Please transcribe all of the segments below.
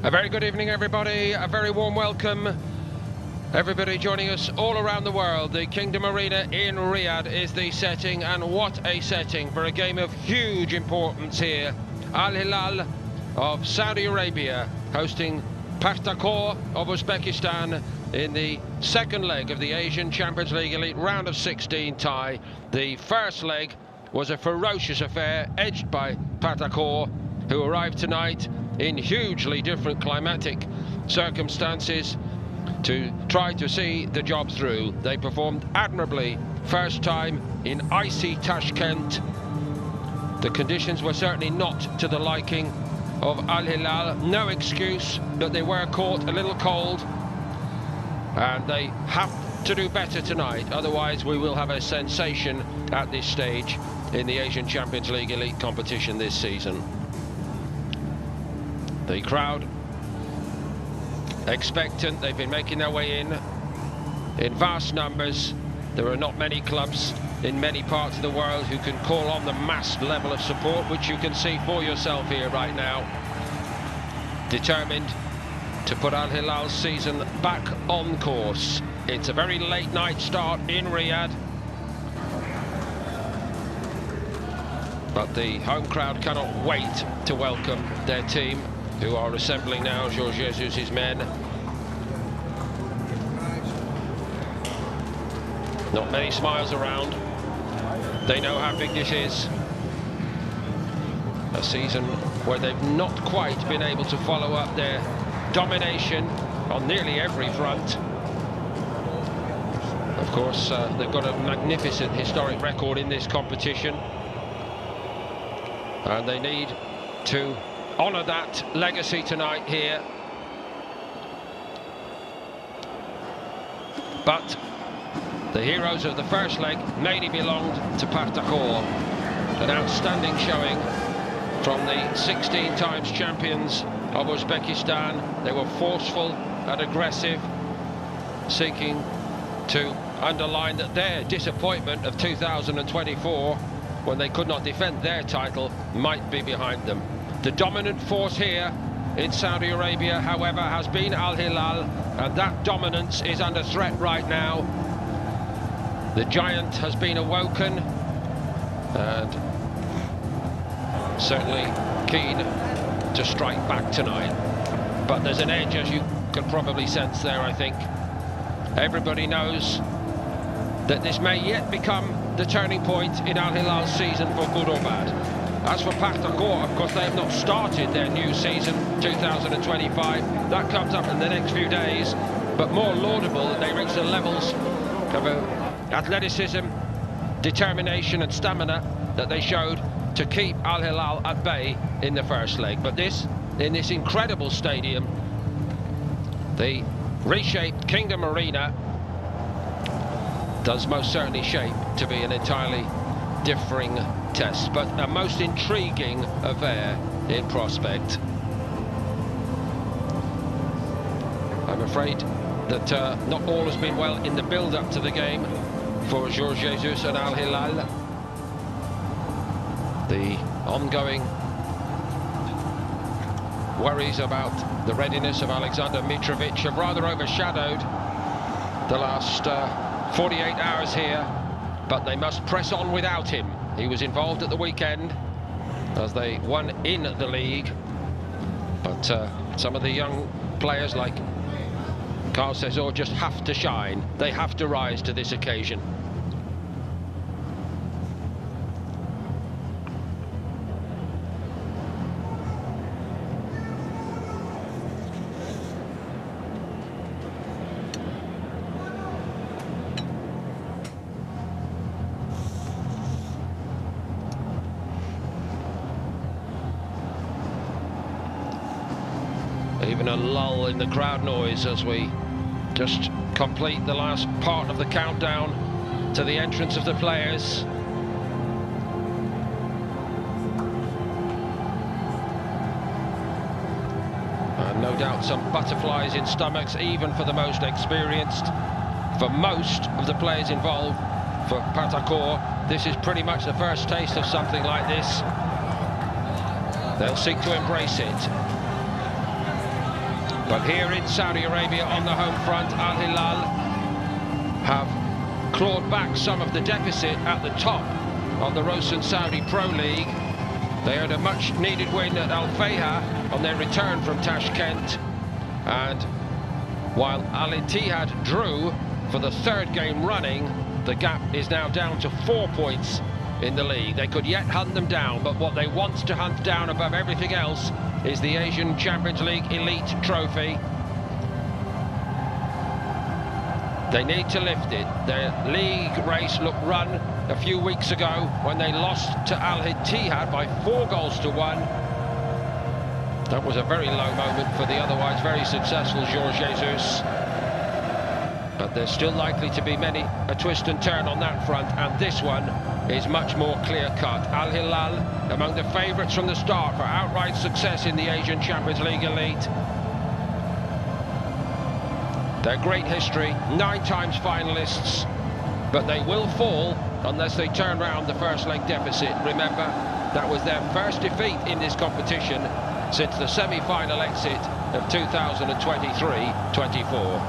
A very good evening, everybody. A very warm welcome. Everybody joining us all around the world. The Kingdom Arena in Riyadh is the setting, and what a setting for a game of huge importance here. Al Hilal of Saudi Arabia hosting Pakhtakor of Uzbekistan in the second leg of the Asian Champions League Elite round of 16 tie. The first leg was a ferocious affair, edged by Pakhtakor, who arrived tonight in hugely different climatic circumstances to try to see the job through. They performed admirably first time in icy Tashkent. The conditions were certainly not to the liking of Al Hilal. No excuse that they were caught a little cold, and they have to do better tonight, otherwise we will have a sensation at this stage in the Asian Champions League Elite competition this season. The crowd expectant. They've been making their way in vast numbers. There are not many clubs in many parts of the world who can call on the mass level of support, which you can see for yourself here right now. Determined to put Al Hilal's season back on course. It's a very late night start in Riyadh, but the home crowd cannot wait to welcome their team, who are assembling now. Jorge Jesus' men. Not many smiles around. They know how big this is. A season where they've not quite been able to follow up their domination on nearly every front. Of course, they've got a magnificent historic record in this competition, and they need to honour that legacy tonight here. But the heroes of the first leg mainly belonged to Pakhtakor. An outstanding showing from the 16 times champions of Uzbekistan. They were forceful and aggressive, seeking to underline that their disappointment of 2024, when they could not defend their title, might be behind them. The dominant force here in Saudi Arabia, however, has been Al Hilal, and that dominance is under threat right now. The giant has been awoken, and certainly keen to strike back tonight. But there's an edge, as you can probably sense there, I think. Everybody knows that this may yet become the turning point in Al Hilal's season, for good or bad. As for Pakhtakor, of course, they have not started their new season, 2025. That comes up in the next few days, but more laudable that they reach the levels of athleticism, determination and stamina that they showed to keep Al Hilal at bay in the first leg. But in this incredible stadium, the reshaped Kingdom Arena does most certainly shape to be an entirely differing test, but a most intriguing affair in prospect. I'm afraid that not all has been well in the build-up to the game for Jorge Jesus and Al Hilal. The ongoing worries about the readiness of Alexander Mitrovic have rather overshadowed the last 48 hours here, but they must press on without him. He was involved at the weekend as they won in the league, but some of the young players like KSA just have to shine. They have to rise to this occasion. Even a lull in the crowd noise as we just complete the last part of the countdown to the entrance of the players. And no doubt some butterflies in stomachs, even for the most experienced. For most of the players involved, for Pakhtakor, this is pretty much the first taste of something like this. They'll seek to embrace it. But here in Saudi Arabia on the home front, Al Hilal have clawed back some of the deficit at the top of the Rosen Saudi Pro League. They had a much needed win at Al Fayha on their return from Tashkent, and while Al Ittihad drew for the third game running, the gap is now down to 4 points in the league. They could yet hunt them down, but what they want to hunt down above everything else is the Asian Champions League Elite trophy. They need to lift it. Their league race looked run a few weeks ago when they lost to Al Ittihad by 4 goals to 1. That was a very low moment for the otherwise very successful Jorge Jesus. But there's still likely to be many a twist and turn on that front, and this one is much more clear-cut. Al Hilal among the favourites from the start for outright success in the Asian Champions League Elite. Their great history, 9 times finalists, but they will fall unless they turn round the first leg deficit. Remember, that was their first defeat in this competition since the semi-final exit of 2023-24.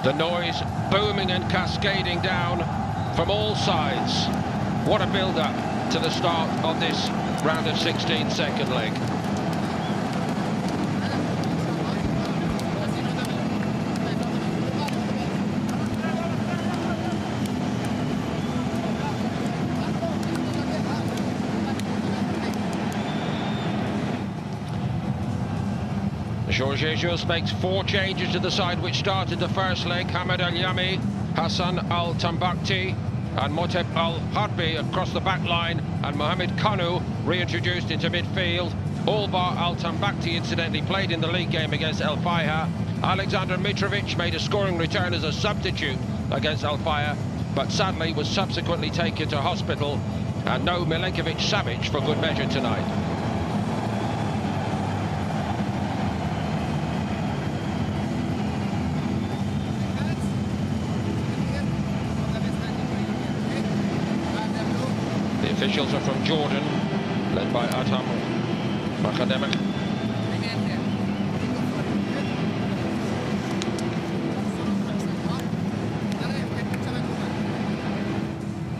The noise booming and cascading down from all sides. What a build-up to the start of this round of 16 second leg. Jorge Jesus makes 4 changes to the side which started the first leg. Hamad Al-Yami, Hassan Al-Tambakti and Moteb Al-Harbi across the back line, and Mohamed Kanu reintroduced into midfield. All bar Al-Tambakti incidentally played in the league game against Al Fayha. Alexander Mitrovic made a scoring return as a substitute against Al Fayha, but sadly was subsequently taken to hospital, and no Milenkovic Savic for good measure tonight. Officials are from Jordan, led by Atam Pakhtakor.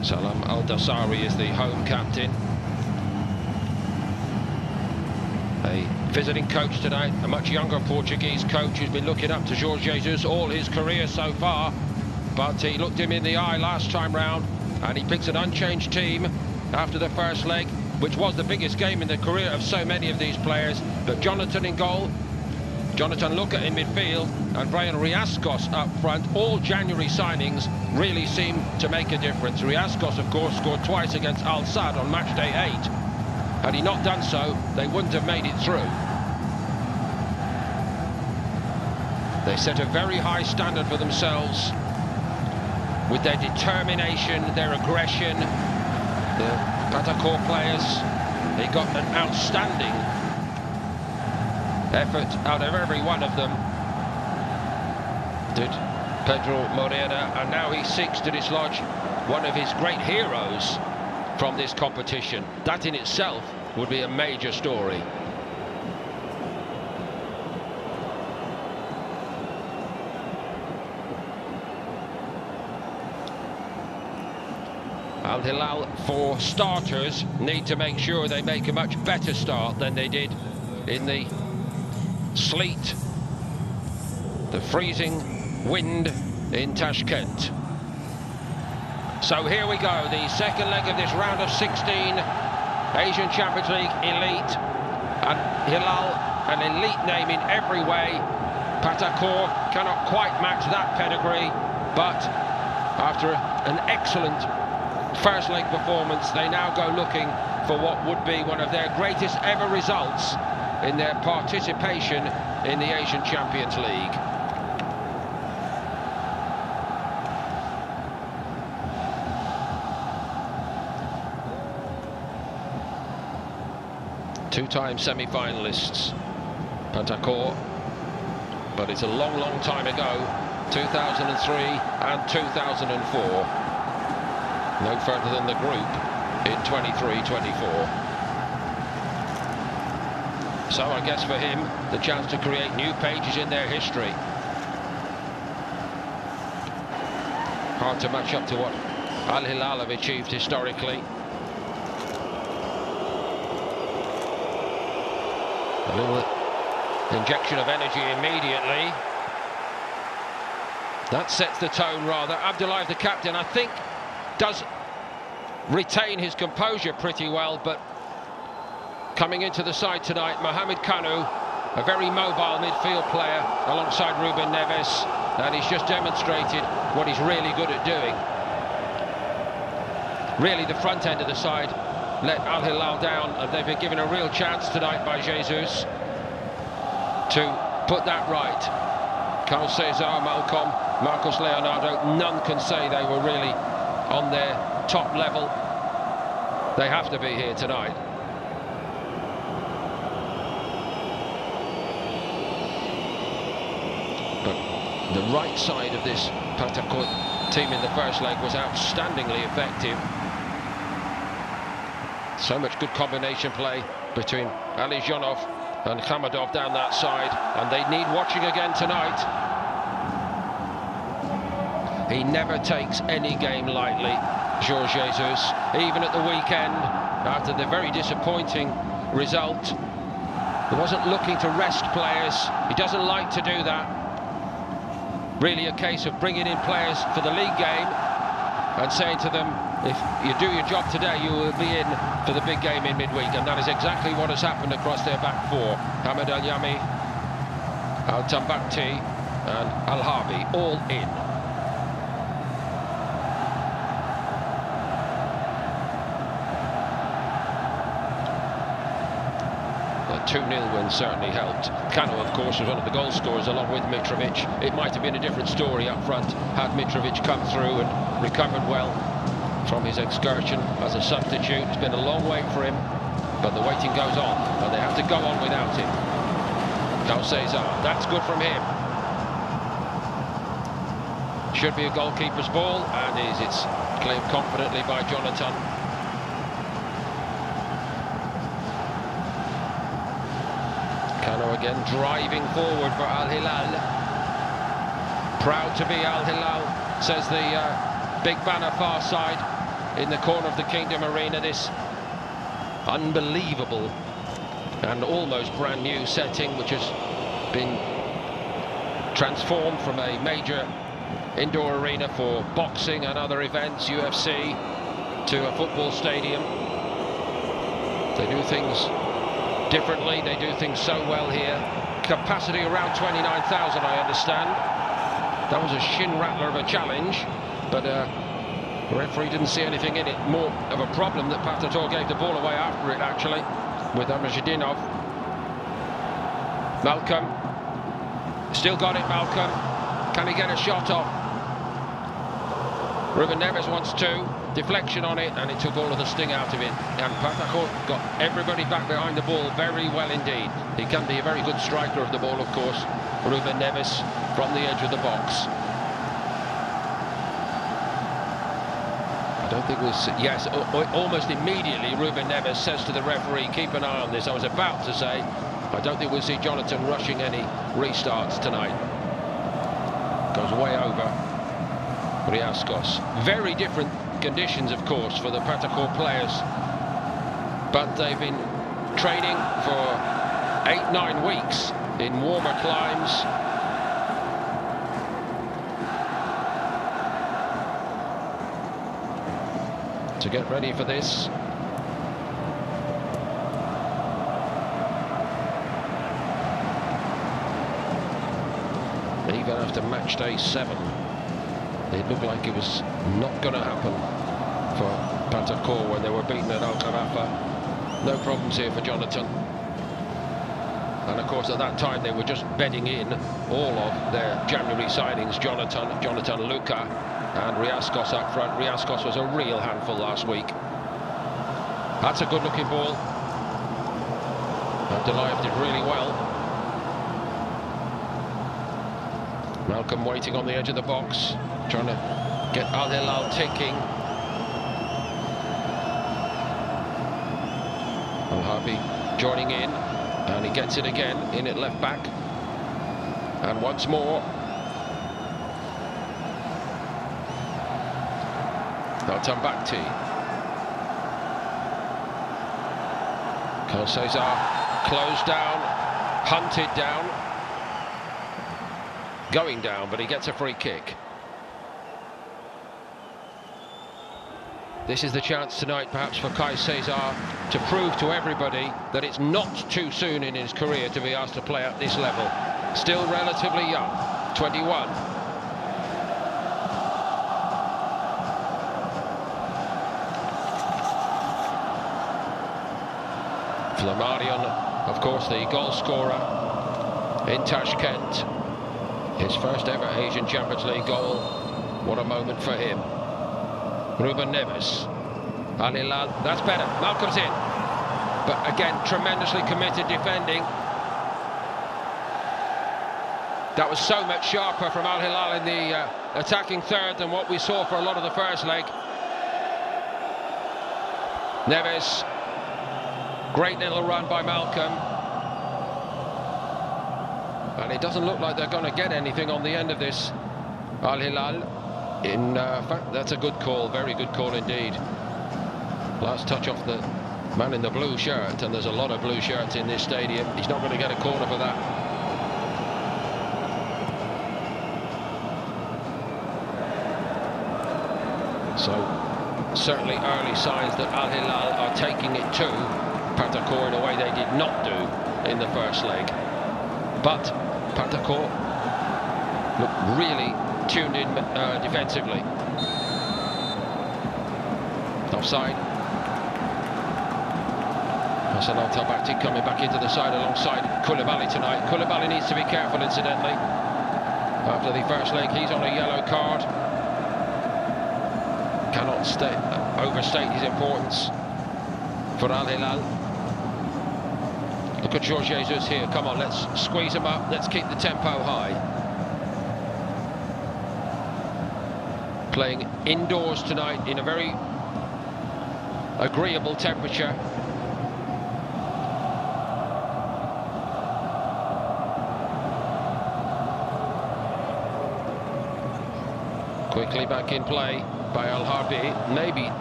Salam Al-Dasari is the home captain. A visiting coach tonight, a much younger Portuguese coach who's been looking up to Jorge Jesus all his career so far, but he looked him in the eye last time round and he picks an unchanged team after the first leg, which was the biggest game in the career of so many of these players. But Jonathan in goal, Jonathan Luca in midfield, and Brian Riascos up front. All January signings really seem to make a difference. Riascos, of course, scored twice against Al Sadd on match day 8. Had he not done so, they wouldn't have made it through. They set a very high standard for themselves with their determination, their aggression. The Pakhtakor players, they got an outstanding effort out of every one of them, did Pedro Morera, and now he seeks to dislodge one of his great heroes from this competition. That in itself would be a major story. Al Hilal, for starters, need to make sure they make a much better start than they did in the sleet, the freezing wind in Tashkent. So here we go, the second leg of this round of 16 Asian Champions League Elite. And Hilal, an elite name in every way. Pakhtakor cannot quite match that pedigree, but after an excellent first leg performance, they now go looking for what would be one of their greatest ever results in their participation in the Asian Champions League. Two-time semi-finalists, Pakhtakor, but it's a long, long time ago, 2003 and 2004. No further than the group in 23-24. So I guess for him, the chance to create new pages in their history. Hard to match up to what Al Hilal have achieved historically. A little injection of energy immediately. That sets the tone rather. Abdullayev, the captain, I think does retain his composure pretty well, but coming into the side tonight, Mohamed Kanu, a very mobile midfield player alongside Ruben Neves, and he's just demonstrated what he's really good at doing. Really, the front end of the side let Al Hilal down, and they've been given a real chance tonight by Jesus to put that right. KSA, Malcolm, Marcos Leonardo, none can say they were really on their top level. They have to be here tonight. But the right side of this Pakhtakor team in the first leg was outstandingly effective. So much good combination play between Ali Jonov and Khamadov down that side, and they need watching again tonight. He never takes any game lightly, Jorge Jesus. Even at the weekend, after the very disappointing result, he wasn't looking to rest players. He doesn't like to do that. Really a case of bringing in players for the league game and saying to them, if you do your job today, you will be in for the big game in midweek, and that is exactly what has happened across their back four. Hamad Al-Yami, Al-Tambakti and Al-Harbi all in. The 2-0 win certainly helped. Kanu, of course, was one of the goal scorers along with Mitrovic. It might have been a different story up front had Mitrovic come through and recovered well from his excursion as a substitute. It's been a long wait for him, but the waiting goes on, and they have to go on without him. KSA, that's good from him. Should be a goalkeeper's ball, and is. It's claimed confidently by Jonathan. Kanu again driving forward for Al Hilal. Proud to be Al Hilal, says the big banner far side in the corner of the Kingdom Arena. This unbelievable and almost brand new setting, which has been transformed from a major indoor arena for boxing and other events, UFC, to a football stadium. They do things differently, they do things so well here. Capacity around 29,000, I understand. That was a shin rattler of a challenge, but the referee didn't see anything in it. More of a problem that Pakhtakor gave the ball away after it, actually, with Amajidinov. Malcolm, still got it, Malcolm. Can he get a shot off? Ruben Neves wants to. Deflection on it, and it took all of the sting out of it. And Pakhtakor got everybody back behind the ball very well indeed. He can be a very good striker of the ball, of course. Ruben Neves from the edge of the box. I don't think we'll see. Yes, almost immediately Ruben Neves says to the referee, keep an eye on this. I was about to say, I don't think we'll see Jonathan rushing any restarts tonight. Goes way over Riascos. Very different conditions, of course, for the Pakhtakor players, but they've been training for 8-9 weeks in warmer climes. to get ready for this. Even after match day 7, it looked like it was not going to happen for Pakhtakor when they were beaten at Al Kharafa. No problems here for Jonathan. And of course at that time they were just bedding in all of their January signings, Jonathan Luka and Riascos up front. Riascos was a real handful last week. That's a good looking ball. Abdullayev did really well. Malcolm waiting on the edge of the box, trying to get Al Hilal ticking. Al-Harbi joining in, and he gets it again in at left back. And once more. Al-Tambakti. KSA closed down, hunted down. Going down, but he gets a free kick. This is the chance tonight, perhaps, for KSA to prove to everybody that it's not too soon in his career to be asked to play at this level. Still relatively young, 21. Flammarion, of course, the goal scorer in Tashkent. His first ever Asian Champions League goal. What a moment for him. Ruben Neves. Al Hilal, that's better. Malcolm's in. But again, tremendously committed defending. That was so much sharper from Al Hilal in the attacking third than what we saw for a lot of the first leg. Neves. Great little run by Malcolm. And it doesn't look like they're going to get anything on the end of this. Al Hilal, in fact, that's a good call, very good call indeed. Last touch off the man in the blue shirt, and there's a lot of blue shirts in this stadium. He's not going to get a corner for that. So, certainly early signs that Al Hilal are taking it to Pakhtakor in a way they did not do in the first leg. But Pakhtakor look really tuned in defensively. Offside. Hassan Al-Tabakti coming back into the side alongside Koulibaly tonight. Koulibaly needs to be careful, incidentally. After the first leg, he's on a yellow card. Cannot overstate his importance for Al Hilal. Look at Jorge Jesus here. Come on, let's squeeze him up. Let's keep the tempo high. Playing indoors tonight in a very agreeable temperature. Quickly back in play by Al-Harbi. Maybe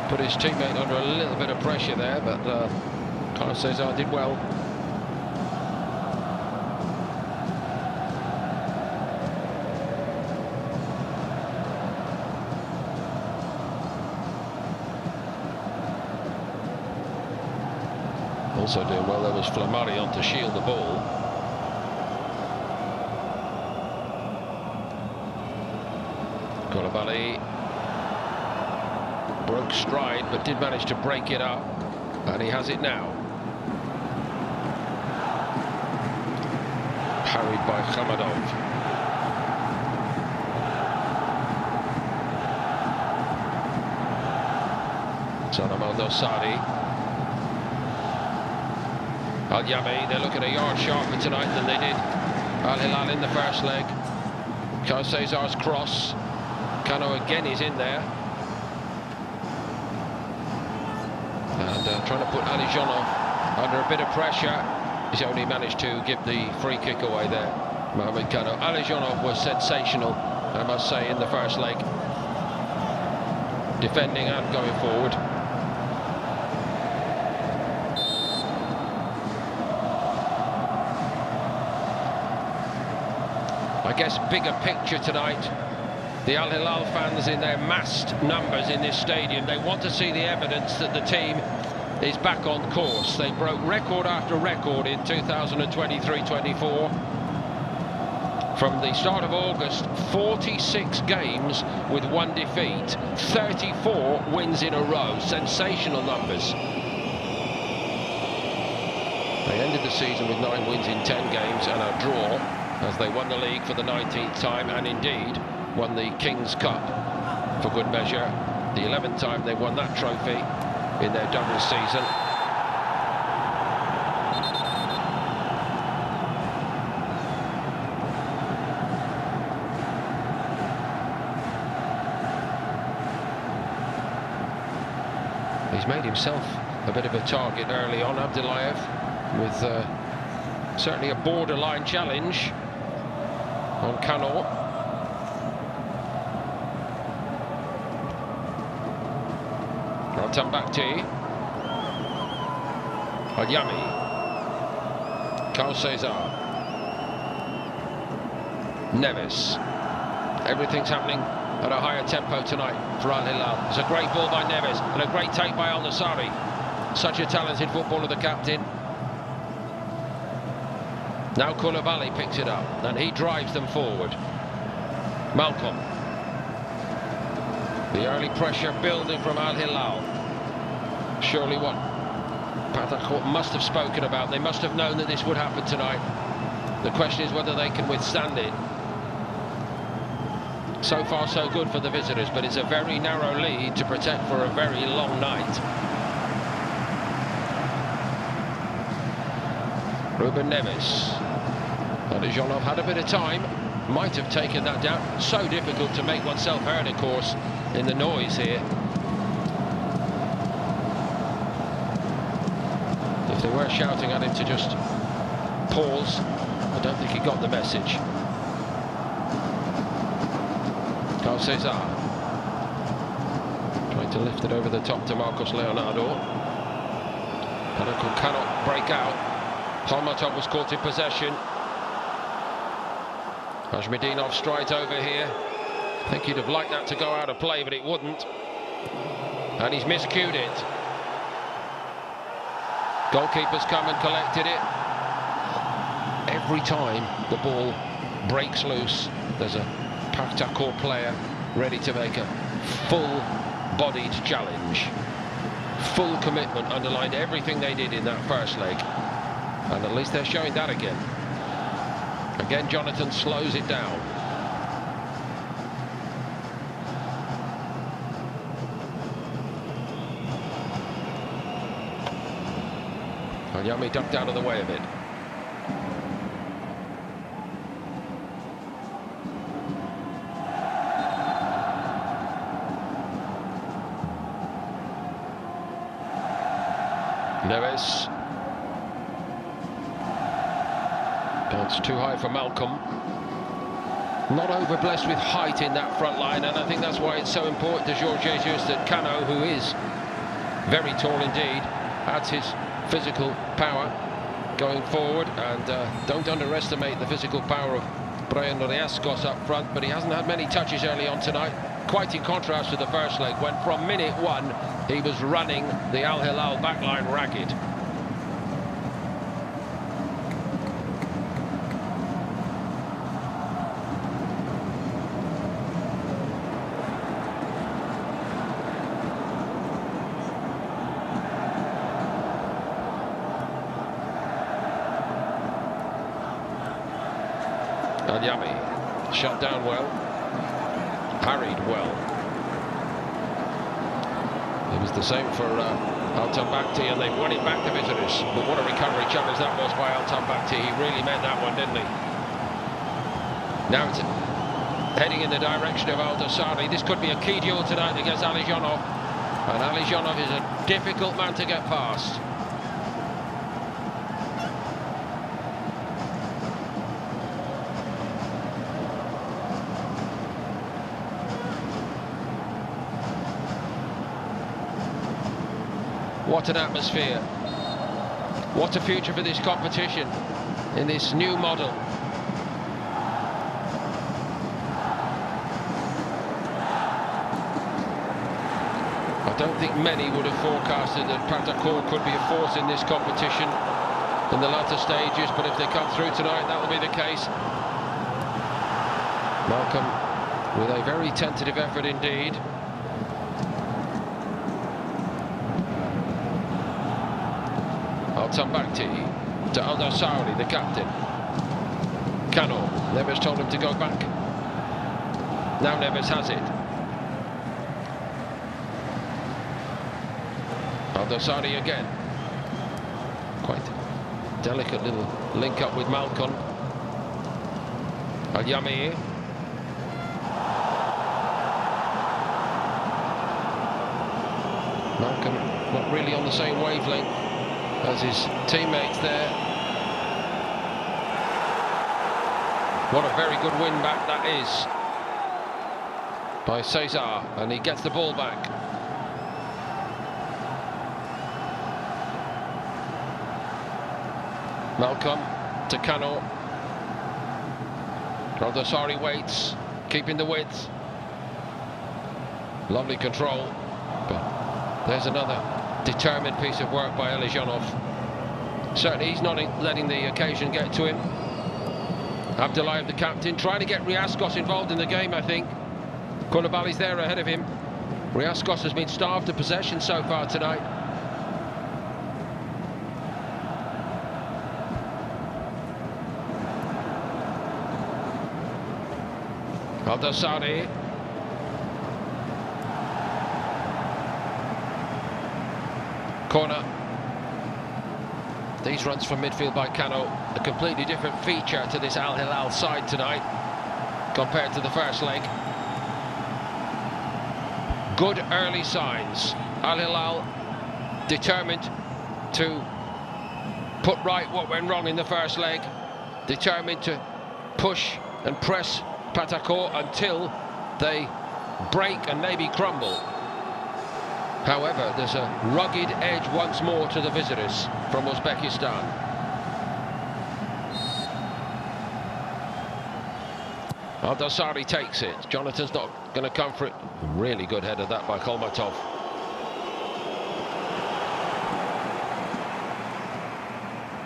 put his teammate under a little bit of pressure there, but KSA did well. Also doing well there was Flammarion to shield the ball. Koulibaly broke stride but did manage to break it up, and he has it now. Parried by Khamadov. Sanam Al-Dosari. Al-Yami, they're looking a yard sharper tonight than they did Al Hilal in the first leg. KSA's cross. Kano again is in there. And trying to put Alijonov under a bit of pressure. He's only managed to give the free kick away there, Mohamed Kano. Alijonov was sensational, I must say, in the first leg. Defending and going forward. I guess bigger picture tonight. The Al Hilal fans in their massed numbers in this stadium, they want to see the evidence that the team is back on course. They broke record after record in 2023-24. From the start of August, 46 games with 1 defeat, 34 wins in a row. Sensational numbers. They ended the season with 9 wins in 10 games and a draw as they won the league for the 19th time and indeed won the King's Cup for good measure. The 11th time they won that trophy in their double season. He's made himself a bit of a target early on, Abdullayev, with certainly a borderline challenge on Kano. Al-Tambakti, Al-Yami, KSA, Neves. Everything's happening at a higher tempo tonight for Al Hilal. It's a great ball by Neves and a great take by Al-Nassari. Such a talented footballer, the captain. Now Koulibaly picks it up and he drives them forward. Malcolm. The early pressure building from Al Hilal. Surely what Pakhtakor must have spoken about. They must have known that this would happen tonight. The question is whether they can withstand it. So far so good for the visitors, but it's a very narrow lead to protect for a very long night. Ruben Neves. Alijonov had a bit of time, might have taken that down. So difficult to make oneself heard, of course, in the noise here. If they were shouting at him to just pause, I don't think he got the message. KSA trying to lift it over the top to Marcos Leonardo. Pakhtakor cannot break out. Holmatov was caught in possession. Ajmedinov strides over here. I think he'd have liked that to go out of play, but it wouldn't. And he's miscued it. Goalkeeper's come and collected it. Every time the ball breaks loose, there's a Pakhtakor player ready to make a full-bodied challenge. Full commitment underlined everything they did in that first leg. And at least they're showing that again. Again, Jonathan slows it down. Al-Yami ducked out of the way a bit. Neves. Bounce too high for Malcolm. Not over-blessed with height in that front line, and I think that's why it's so important to Jorge Jesus that Kano, who is very tall indeed, adds his physical power going forward. And don't underestimate the physical power of Brian Riascos up front, but he hasn't had many touches early on tonight. Quite in contrast to the first leg, when from minute 1 he was running the Al Hilal backline ragged. Al-Yami shut down well, parried well. It was the same for Al-Tambakti, and they've won it back, the visitors. But what a recovery challenge that was by Al-Tambakti. He really meant that one, didn't he? Now it's heading in the direction of Al-Nassari. This could be a key duel tonight against Alijonov, and Alijonov is a difficult man to get past. What an atmosphere. What a future for this competition in this new model. I don't think many would have forecasted that Pakhtakor could be a force in this competition in the latter stages, but if they come through tonight, that will be the case. Malcolm with a very tentative effort indeed. Al-Tambakti to Al-Dawsari, the captain. Kano, Neves told him to go back. Now Neves has it. Al-Dawsari again. Quite delicate little link up with Malcolm. Al-Yamir. Malcolm not really on the same wavelength as his teammates there. What a very good win back that is by Cesar, and he gets the ball back. Malcolm to Kano. Al-Dawsari waits, keeping the width. Lovely control, but there's another determined piece of work by Alijanov. Certainly he's not letting the occasion get to him. Abdullayev, the captain, trying to get Riascos involved in the game, I think. Koulibaly's there ahead of him. Riascos has been starved of possession so far tonight. Al-Dawsari. Corner. These runs from midfield by Kano, a completely different feature to this Al Hilal side tonight compared to the first leg. Good early signs. Al Hilal determined to put right what went wrong in the first leg, determined to push and press Pakhtakor until they break and maybe crumble. However, there's a rugged edge once more to the visitors from Uzbekistan. Al-Dawsari takes it. Jonathan's not going to come for it. Really good header that by Kolmatov.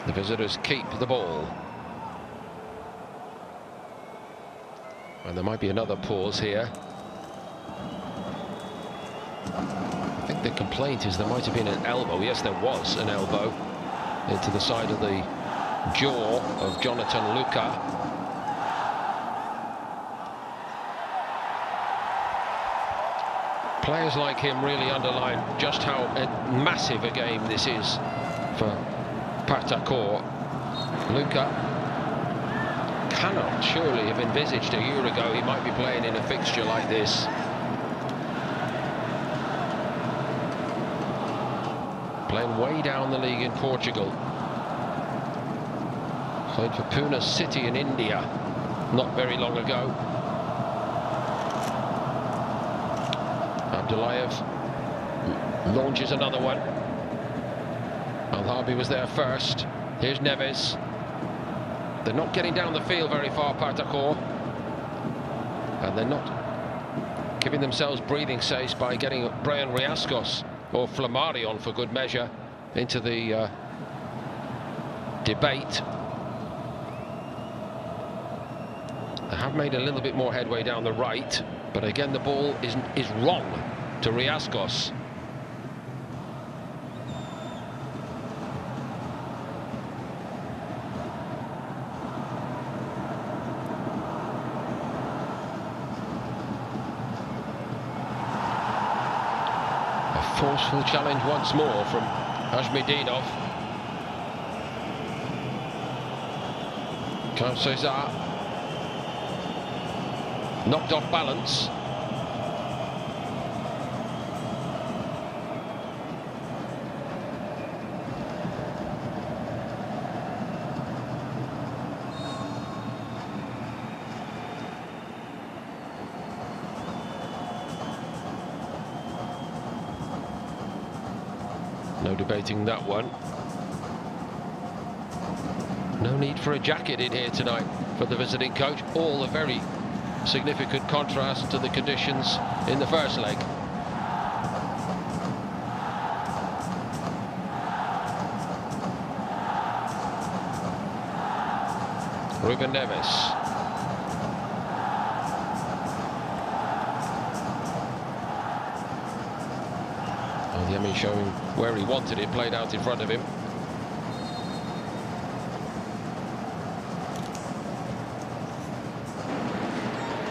The visitors keep the ball. And there might be another pause here. I think the complaint is there might have been an elbow. Yes, there was an elbow into the side of the jaw of Jonathan Luka. Players like him really underline just how massive a game this is for Pakhtakor. Luka cannot surely have envisaged a year ago he might be playing in a fixture like this. Playing way down the league in Portugal. Played for Pune City in India not very long ago. Abdullayev launches another one. Al-Harbi was there first. Here's Neves. They're not getting down the field very far, Pakhtakor. And they're not giving themselves breathing space by getting Brian Riascos or Flamari on for good measure into the debate. They have made a little bit more headway down the right, but again the ball is wrong to Riascos. Forceful challenge once more from Ajmedinov. Cesar knocked off balance. No debating that one. No need for a jacket in here tonight for the visiting coach. All a very significant contrast to the conditions in the first leg. Ruben Neves. Yemen showing where he wanted it, played out in front of him.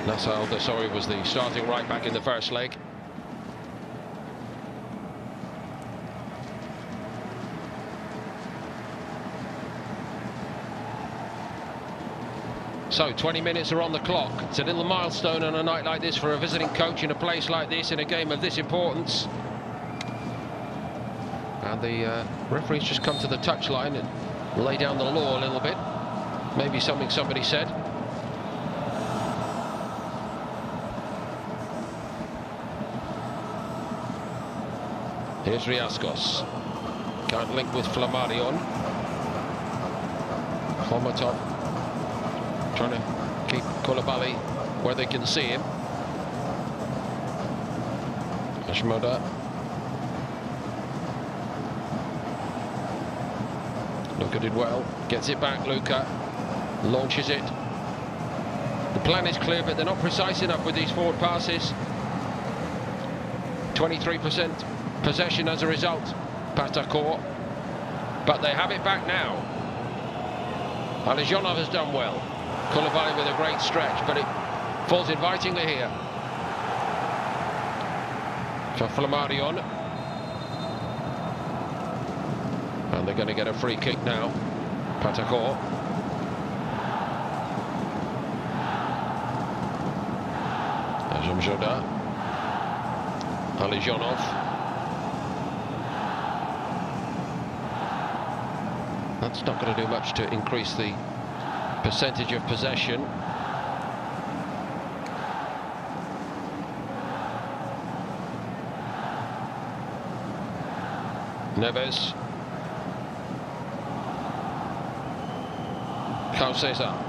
Nasser Al-Dosari was the starting right back in the first leg. So 20 minutes are on the clock. It's a little milestone on a night like this for a visiting coach in a place like this, in a game of this importance. And the referee's just come to the touchline and lay down the law a little bit. Maybe something somebody said. Here's Riascos. Can't link with Flammarion. Khomatov trying to keep Koulibaly where they can see him. Ashmoda. Luka did well, gets it back. Luka launches it. The plan is clear, but they're not precise enough with these forward passes. 23% possession as a result, Pakhtakor, but they have it back now. Alijonov has done well. Koulibaly with a great stretch, but it falls invitingly here for Flammarion. And they're going to get a free kick now. Pakhtakor. Azamjoda. Alijonov. That's not going to do much to increase the percentage of possession. Neves. KSA.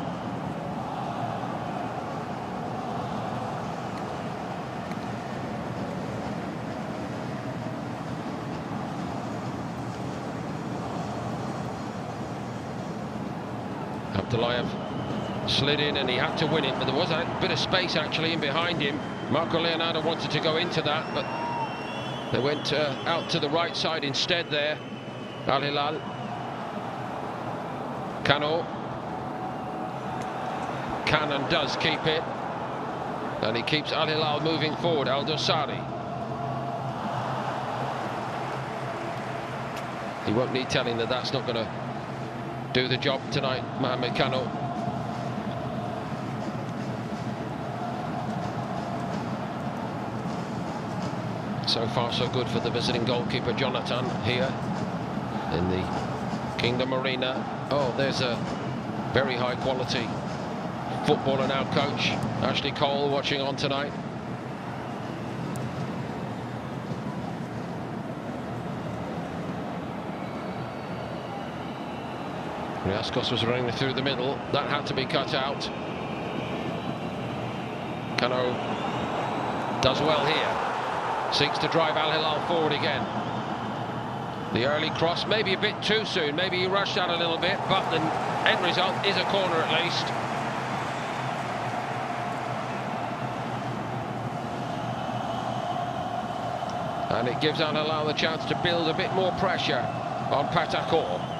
Abdullayev slid in and he had to win it, but there was a bit of space actually in behind him. Marco Leonardo wanted to go into that, but they went out to the right side instead there. Al Hilal. Kano. Can and does keep it, and he keeps Al Hilal moving forward. Al-Dosari. He won't need telling that that's not going to do the job tonight, Mohamed Kano. So far so good for the visiting goalkeeper Jonathan here in the Kingdom Arena. Oh, there's a very high quality footballer now, coach Ashley Cole, watching on tonight. Riascos was running through the middle. That had to be cut out. Kano does well here. Seeks to drive Al Hilal forward again. The early cross, maybe a bit too soon. Maybe he rushed out a little bit, but the end result is a corner at least. And it gives Al Hilal the chance to build a bit more pressure on Pakhtakor.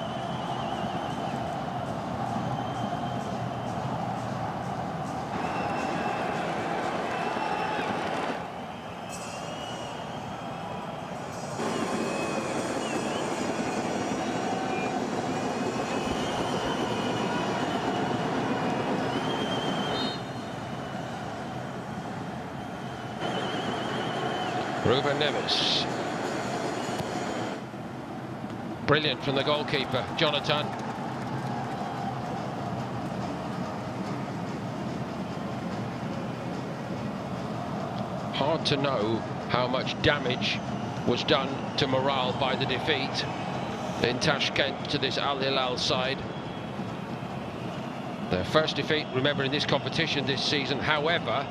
Ruben Neves. Brilliant from the goalkeeper, Jonathan. Hard to know how much damage was done to morale by the defeat in Tashkent to this Al Hilal side. Their first defeat, remember, in this competition this season. However,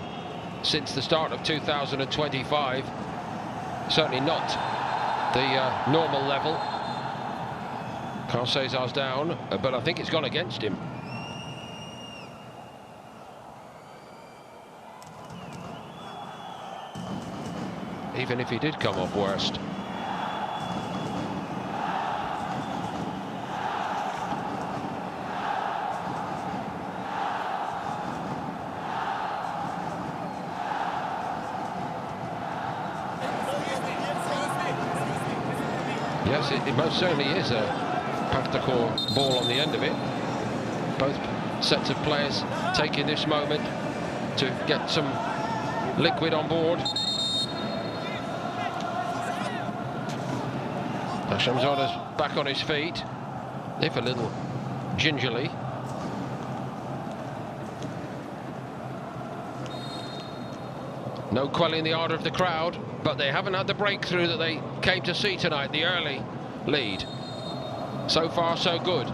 since the start of 2025, certainly not the normal level. Carl Cesar's down, but I think it's gone against him. even if he did come off worst. Yes, it most certainly is a Pakhtakor ball on the end of it. Both sets of players taking this moment to get some liquid on board. Shamsada's back on his feet, if a little gingerly. No quelling the ardour of the crowd, but they haven't had the breakthrough that they came to see tonight, the early lead. So far, so good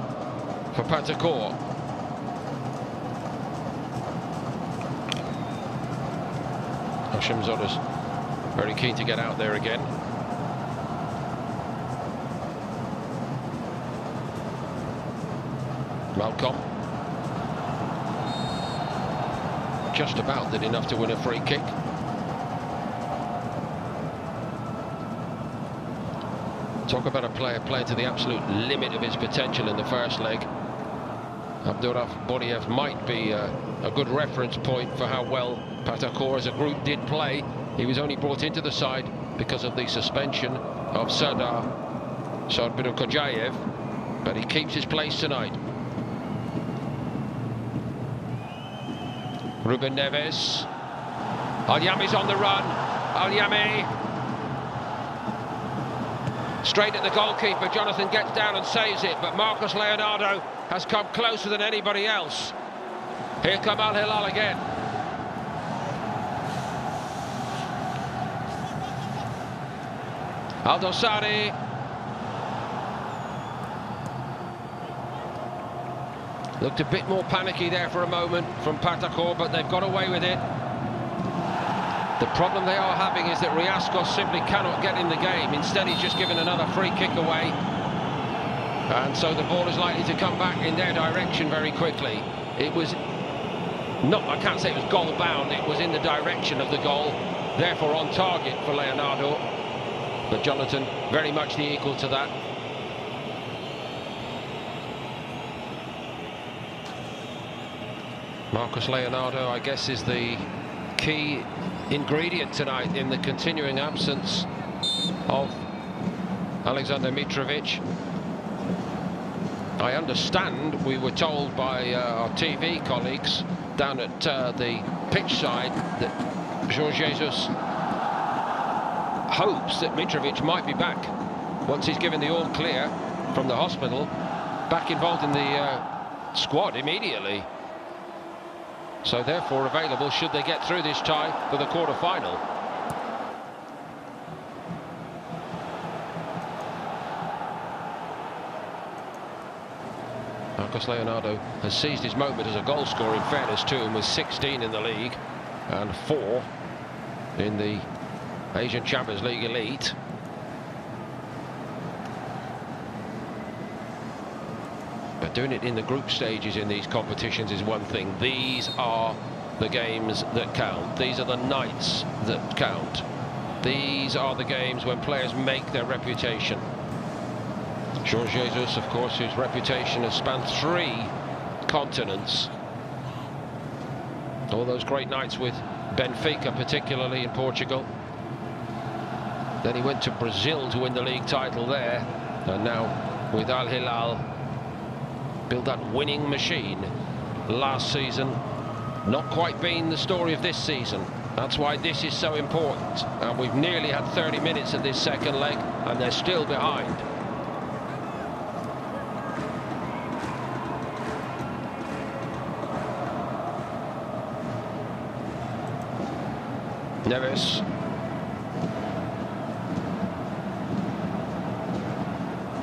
for Pakhtakor. Shamsada's very keen to get out there again. Malcolm. Just about did enough to win a free kick. Talk about a player playing to the absolute limit of his potential in the first leg. Abdurraf Boriev might be a good reference point for how well Pakhtakor as a group did play. He was only brought into the side because of the suspension of Sardar Sharbirukhodjayev, but he keeps his place tonight. Ruben Neves. Al-Yami's on the run. Al-Yami. Straight at the goalkeeper. Jonathan gets down and saves it, but Marcos Leonardo has come closer than anybody else. Here come Al Hilal again. Al-Dosari. Looked a bit more panicky there for a moment from Pakhtakor, but they've got away with it. The problem they are having is that Riascos simply cannot get in the game. Instead, he's just given another free kick away. And so the ball is likely to come back in their direction very quickly. It was not, I can't say it was goal bound, it was in the direction of the goal, therefore on target for Leonardo. But Jonathan very much the equal to that. Marcos Leonardo, I guess, is the key ingredient tonight in the continuing absence of Alexander Mitrovic. I understand, we were told by our TV colleagues down at the pitch side, that Jorge Jesus hopes that Mitrovic might be back once he's given the all clear from the hospital, back involved in the squad immediately. So therefore available should they get through this tie for the quarter-final. Marcos Leonardo has seized his moment as a goal scorer, in fairness to him, with 16 in the league and 4 in the Asian Champions League Elite. But doing it in the group stages in these competitions is one thing. These are the games that count. These are the nights that count. These are the games when players make their reputation. Jorge Jesus, of course, whose reputation has spanned 3 continents. All those great nights with Benfica, particularly in Portugal. Then he went to Brazil to win the league title there, and now with Al Hilal, build that winning machine last season. Not quite been the story of this season. That's why this is so important. And we've nearly had 30 minutes of this second leg, and they're still behind. Neves.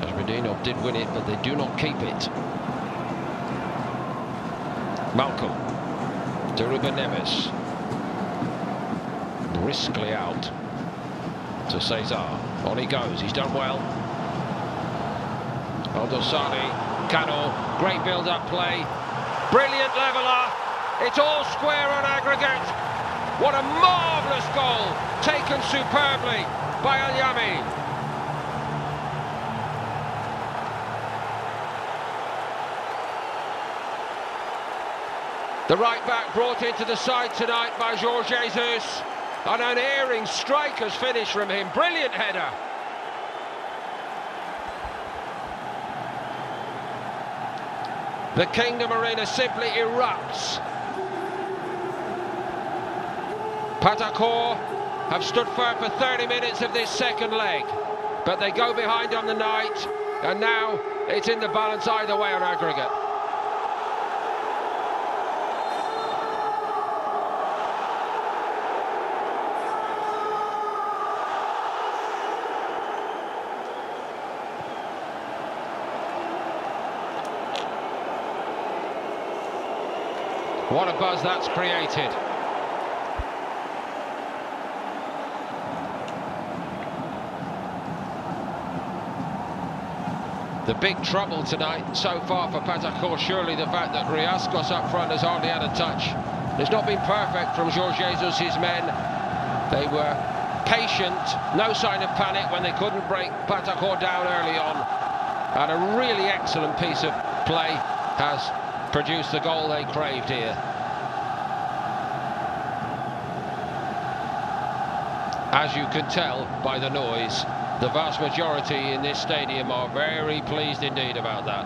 Asbedinov did win it, but they do not keep it. Malcolm to Ruben Neves. Briskly out to Cesar. On he goes, he's done well. Al-Dosari, Cano, great build-up play. Brilliant leveller. It's all square on aggregate. What a marvellous goal, taken superbly by Al-Yami. The right back brought into the side tonight by Jorge Jesus. An unerring striker's finish from him. Brilliant header. The Kingdom Arena simply erupts. Pakhtakor have stood firm for 30 minutes of this second leg, but they go behind on the night, and now it's in the balance either way on aggregate. What a buzz that's created. The big trouble tonight so far for Pakhtakor, surely the fact that Riascos up front has hardly had a touch. It's not been perfect from Jorge Jesus' men. They were patient, no sign of panic when they couldn't break Pakhtakor down early on. And a really excellent piece of play has produced the goal they craved here. As you can tell by the noise, the vast majority in this stadium are very pleased indeed about that.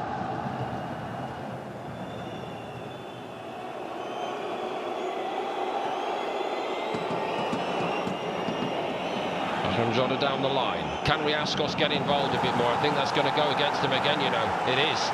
Jota down the line. Can Riascos get involved a bit more? I think that's going to go against him again, you know. It is.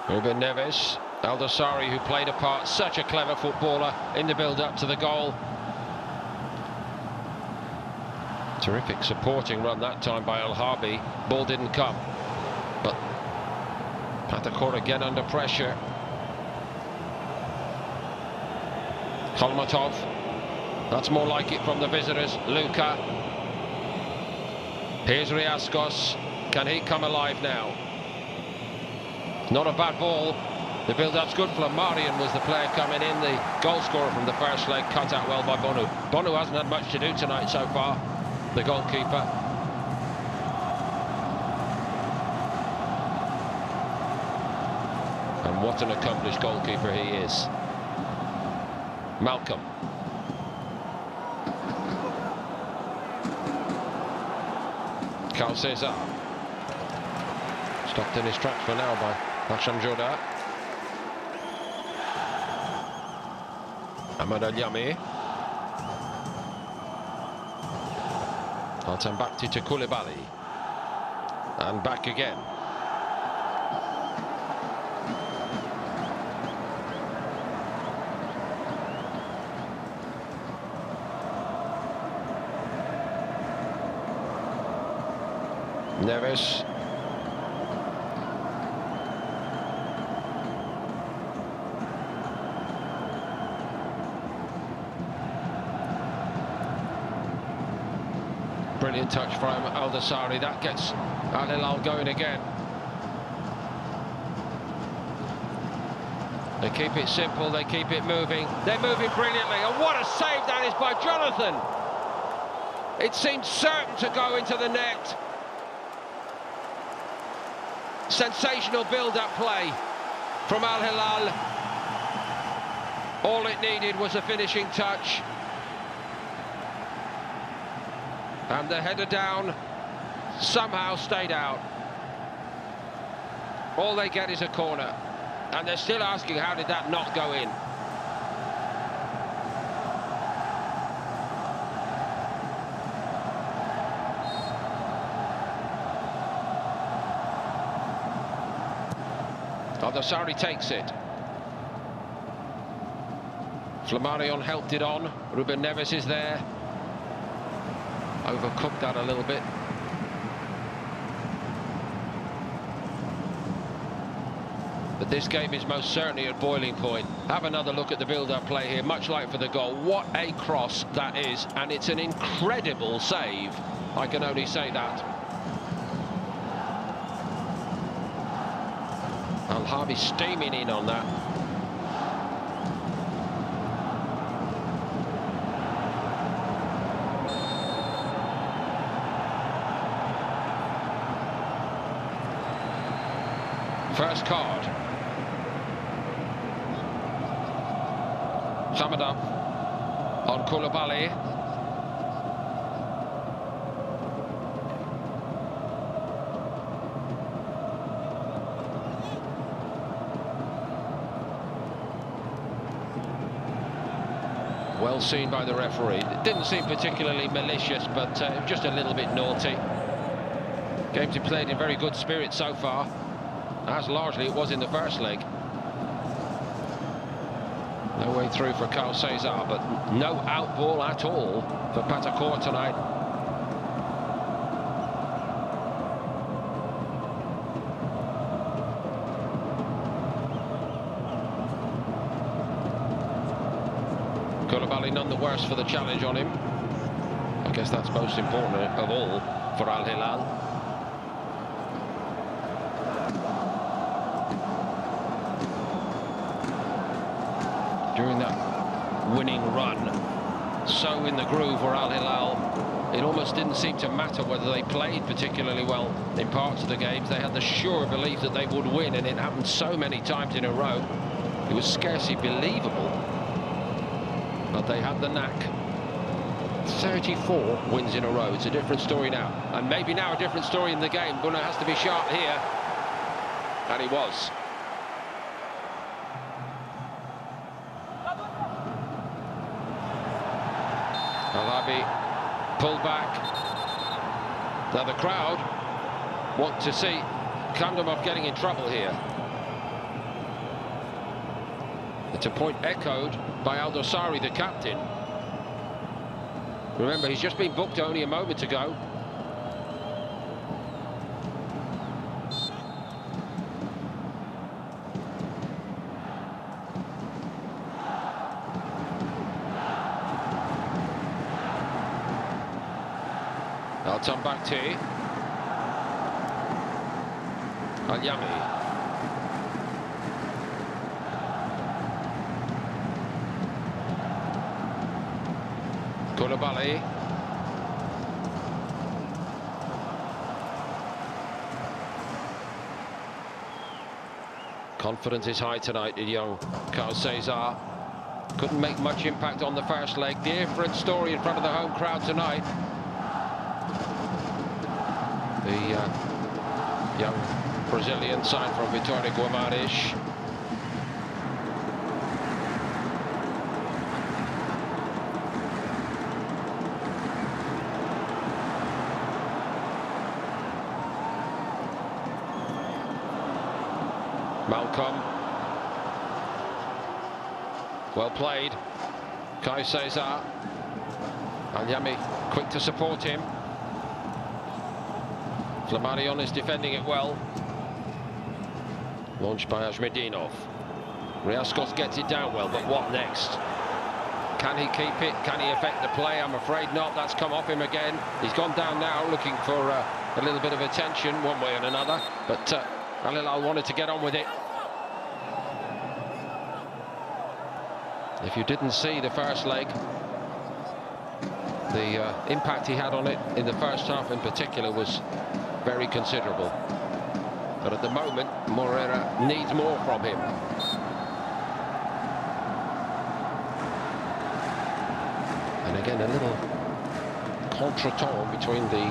Ruben Neves, Aldasari, who played a part, such a clever footballer in the build-up to the goal. Terrific supporting run that time by Al-Harbi. Ball didn't come, but Pakhtakor again under pressure. Kolmatov, that's more like it from the visitors. Luka. Here's Riascos. Can he come alive now? Not a bad ball. The build-up's good. Flamarion was the player coming in, the goal scorer from the first leg, cut out well by Bonu. Bonu hasn't had much to do tonight so far, the goalkeeper. And what an accomplished goalkeeper he is. Malcolm. KSA. Stopped in his tracks for now by Hasham Joda. Ahmed Al-Yami. Al-Tambakti to Koulibaly. And back again. Neves. Brilliant touch from Aldasari. That gets Al Hilal going again. They keep it simple, they keep it moving. They're moving brilliantly, and what a save that is by Jonathan! It seemed certain to go into the net. Sensational build-up play from Al Hilal. All it needed was a finishing touch. And the header down somehow stayed out. All they get is a corner. And they're still asking, how did that not go in? Aldasari takes it. Flamarion helped it on. Ruben Neves is there. Overcooked that a little bit. But this game is most certainly at boiling point. Have another look at the build-up play here, much like for the goal. What a cross that is, and it's an incredible save. I can only say that. Al-Harbi steaming in on that. First card. Samadov on Koulibaly. Well seen by the referee. It didn't seem particularly malicious, but just a little bit naughty. Game's been played in very good spirit so far, as largely it was in the first leg. No way through for KSA, but no outball at all for Pakhtakor tonight. Koulibaly none the worse for the challenge on him. I guess that's most important of all for Al Hilal. During that winning run, so in the groove for Al Hilal, it almost didn't seem to matter whether they played particularly well in parts of the games. They had the sure belief that they would win, and it happened so many times in a row. It was scarcely believable, but they had the knack. 34 wins in a row. It's a different story now, and maybe now a different story in the game. Bunna has to be sharp here, and he was. Al-Harbi pulled back. Now the crowd want to see Kandamov getting in trouble here. It's a point echoed by Al-Dosari, the captain. Remember, he's just been booked only a moment ago. Al-Tambakti. Al-Yami. Koulibaly. Confidence is high tonight in young KSA. Couldn't make much impact on the first leg. Different story in front of the home crowd tonight. The young Brazilian side from Vitória Guimarães. Malcolm. Well played. KSA. Al-Yami quick to support him. Flamarion is defending it well. Launched by Ajmedinov. Riascos gets it down well, but what next? Can he keep it? Can he affect the play? I'm afraid not. That's come off him again. He's gone down now, looking for a little bit of attention one way and another. But Al Hilal wanted to get on with it. If you didn't see the first leg, the impact he had on it in the first half in particular was very considerable. But at the moment, Moreira needs more from him. And again, a little contretemps between the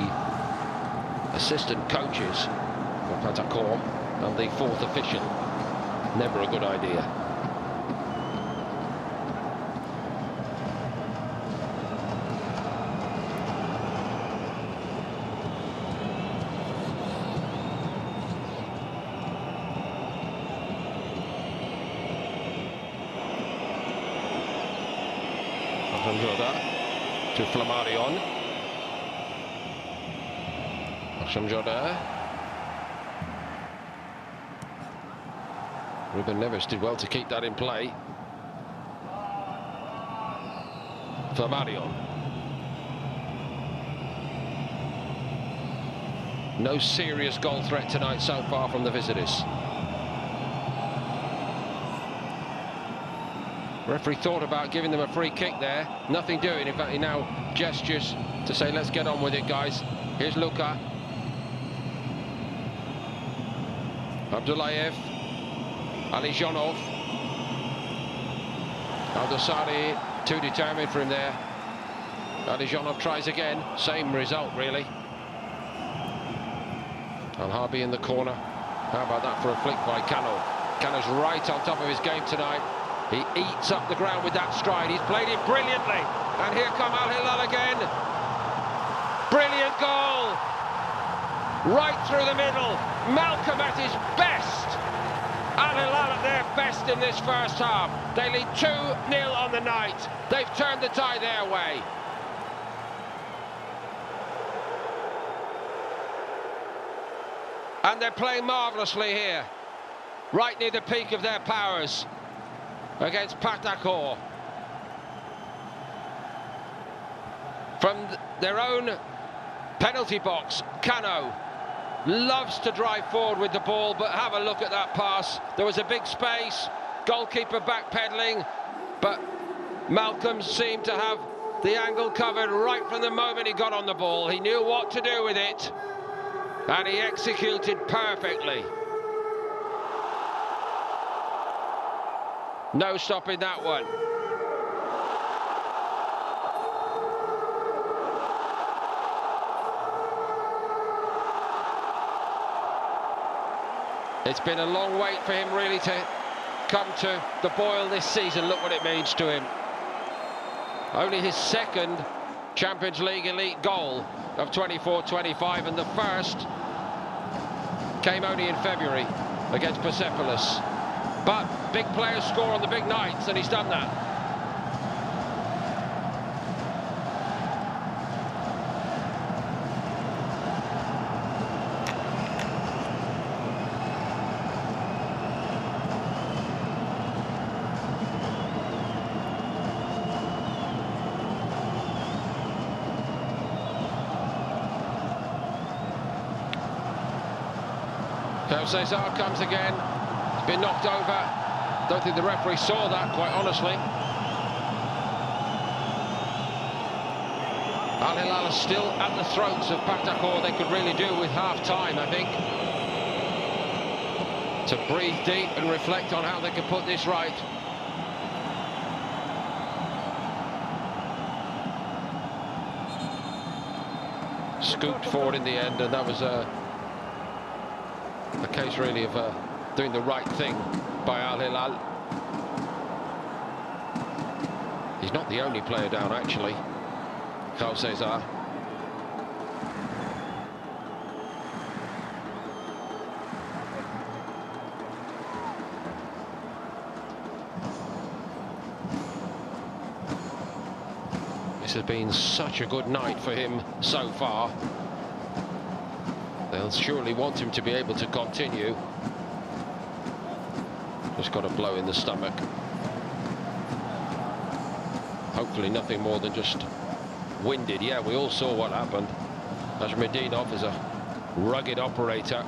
assistant coaches of Pakhtakor and the fourth official. Never a good idea. To Flamarion. Shamjoda. Ruben Neves did well to keep that in play. For Mario. No serious goal threat tonight so far from the visitors. Referee thought about giving them a free kick there. Nothing doing. In fact, he now gestures to say, let's get on with it, guys. Here's Luka. Abdullayev. Alijonov. Aldosari, too determined for him there. Alijonov tries again. Same result, really. Al-Harbi in the corner. How about that for a flick by Cano? Cano's right on top of his game tonight. He eats up the ground with that stride. He's played it brilliantly. And here come Al-Hilal again. Brilliant goal. Right through the middle. Malcolm at his best. Al-Hilal at their best in this first half. They lead 2-0 on the night. They've turned the tide their way. And they're playing marvellously here. Right near the peak of their powers. Against Pakhtakor. From their own penalty box, Cano loves to drive forward with the ball, but have a look at that pass. There was a big space, goalkeeper backpedaling, but Malcolm seemed to have the angle covered right from the moment he got on the ball. He knew what to do with it, and he executed perfectly. No stopping that one. It's been a long wait for him really to come to the boil this season. Look what it means to him. Only his second Champions League Elite goal of 24-25, and the first came only in February against Persepolis. But big players score on the big nights, and he's done that. KSA comes again. Been knocked over. Don't think the referee saw that, quite honestly. Al-Hilal are still at the throats of Pakhtakor. They could really do with half-time, I think, to breathe deep and reflect on how they can put this right. Scooped forward in the end, and that was a case really of doing the right thing by Al-Hilal. He's not the only player down, actually. KSA. This has been such a good night for him so far. They'll surely want him to be able to continue. Just got a blow in the stomach. Hopefully nothing more than just winded. Yeah, we all saw what happened. Najmedinov is a rugged operator.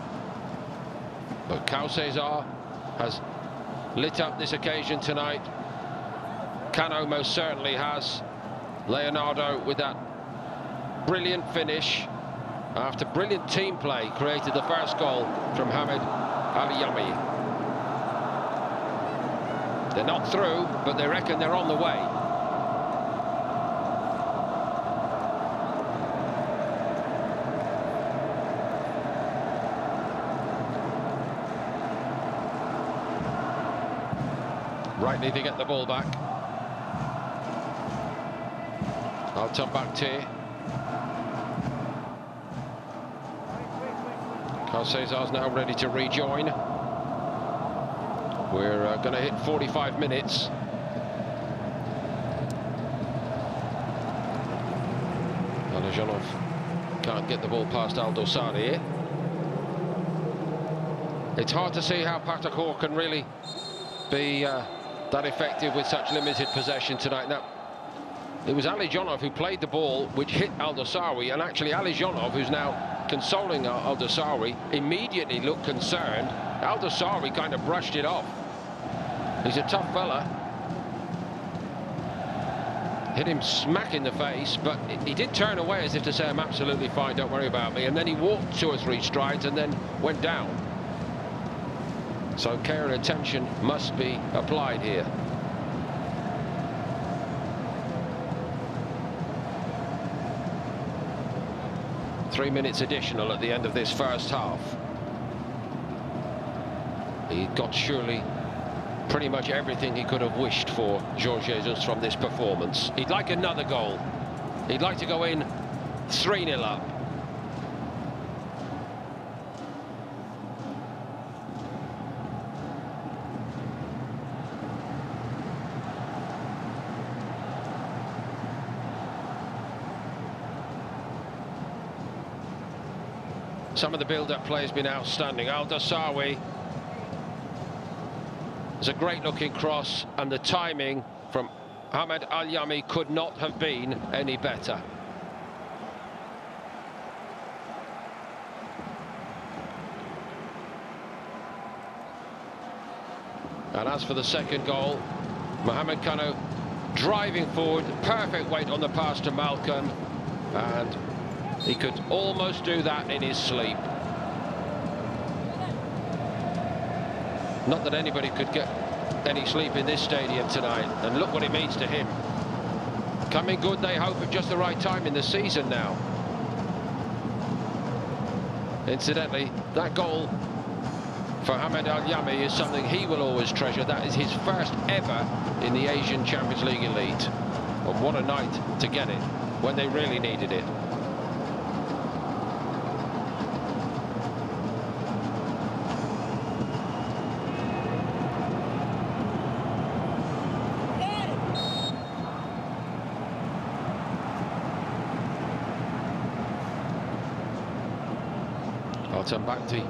But KSA has lit up this occasion tonight. Cano most certainly has. Leonardo with that brilliant finish. After brilliant team play, created the first goal from Hamid Aliyami. They're not through, but they reckon they're on the way. Rightly to get the ball back. I'll turn back to KSA's now ready to rejoin. We're going to hit 45 minutes. Alijonov can't get the ball past Aldosari. It's hard to see how Pakhtakor can really be that effective with such limited possession tonight. Now, it was Alijonov who played the ball, which hit Al-Dosawi, and actually Alijonov, who's now consoling Al-Dosawi, immediately looked concerned. Al-Dosawi kind of brushed it off. He's a tough fella. Hit him smack in the face, but he did turn away as if to say, I'm absolutely fine, don't worry about me. And then he walked 2 or 3 strides and then went down. So care and attention must be applied here. Three minutes additional at the end of this first half. He got surely pretty much everything he could have wished for, Jorge Jesus, from this performance. He'd like another goal. He'd like to go in 3-0 up. Some of the build-up play has been outstanding. Al-Dosawi. It's a great-looking cross, and the timing from Ahmed Al-Yami could not have been any better. And as for the second goal, Mohamed Kano driving forward, perfect weight on the pass to Malcolm, and he could almost do that in his sleep. Not that anybody could get any sleep in this stadium tonight, and look what it means to him. Coming good, they hope, at just the right time in the season now. Incidentally, that goal for Ahmed Al-Yami is something he will always treasure. That is his first ever in the Asian Champions League Elite. And what a night to get it when they really needed it. Al-Tambakti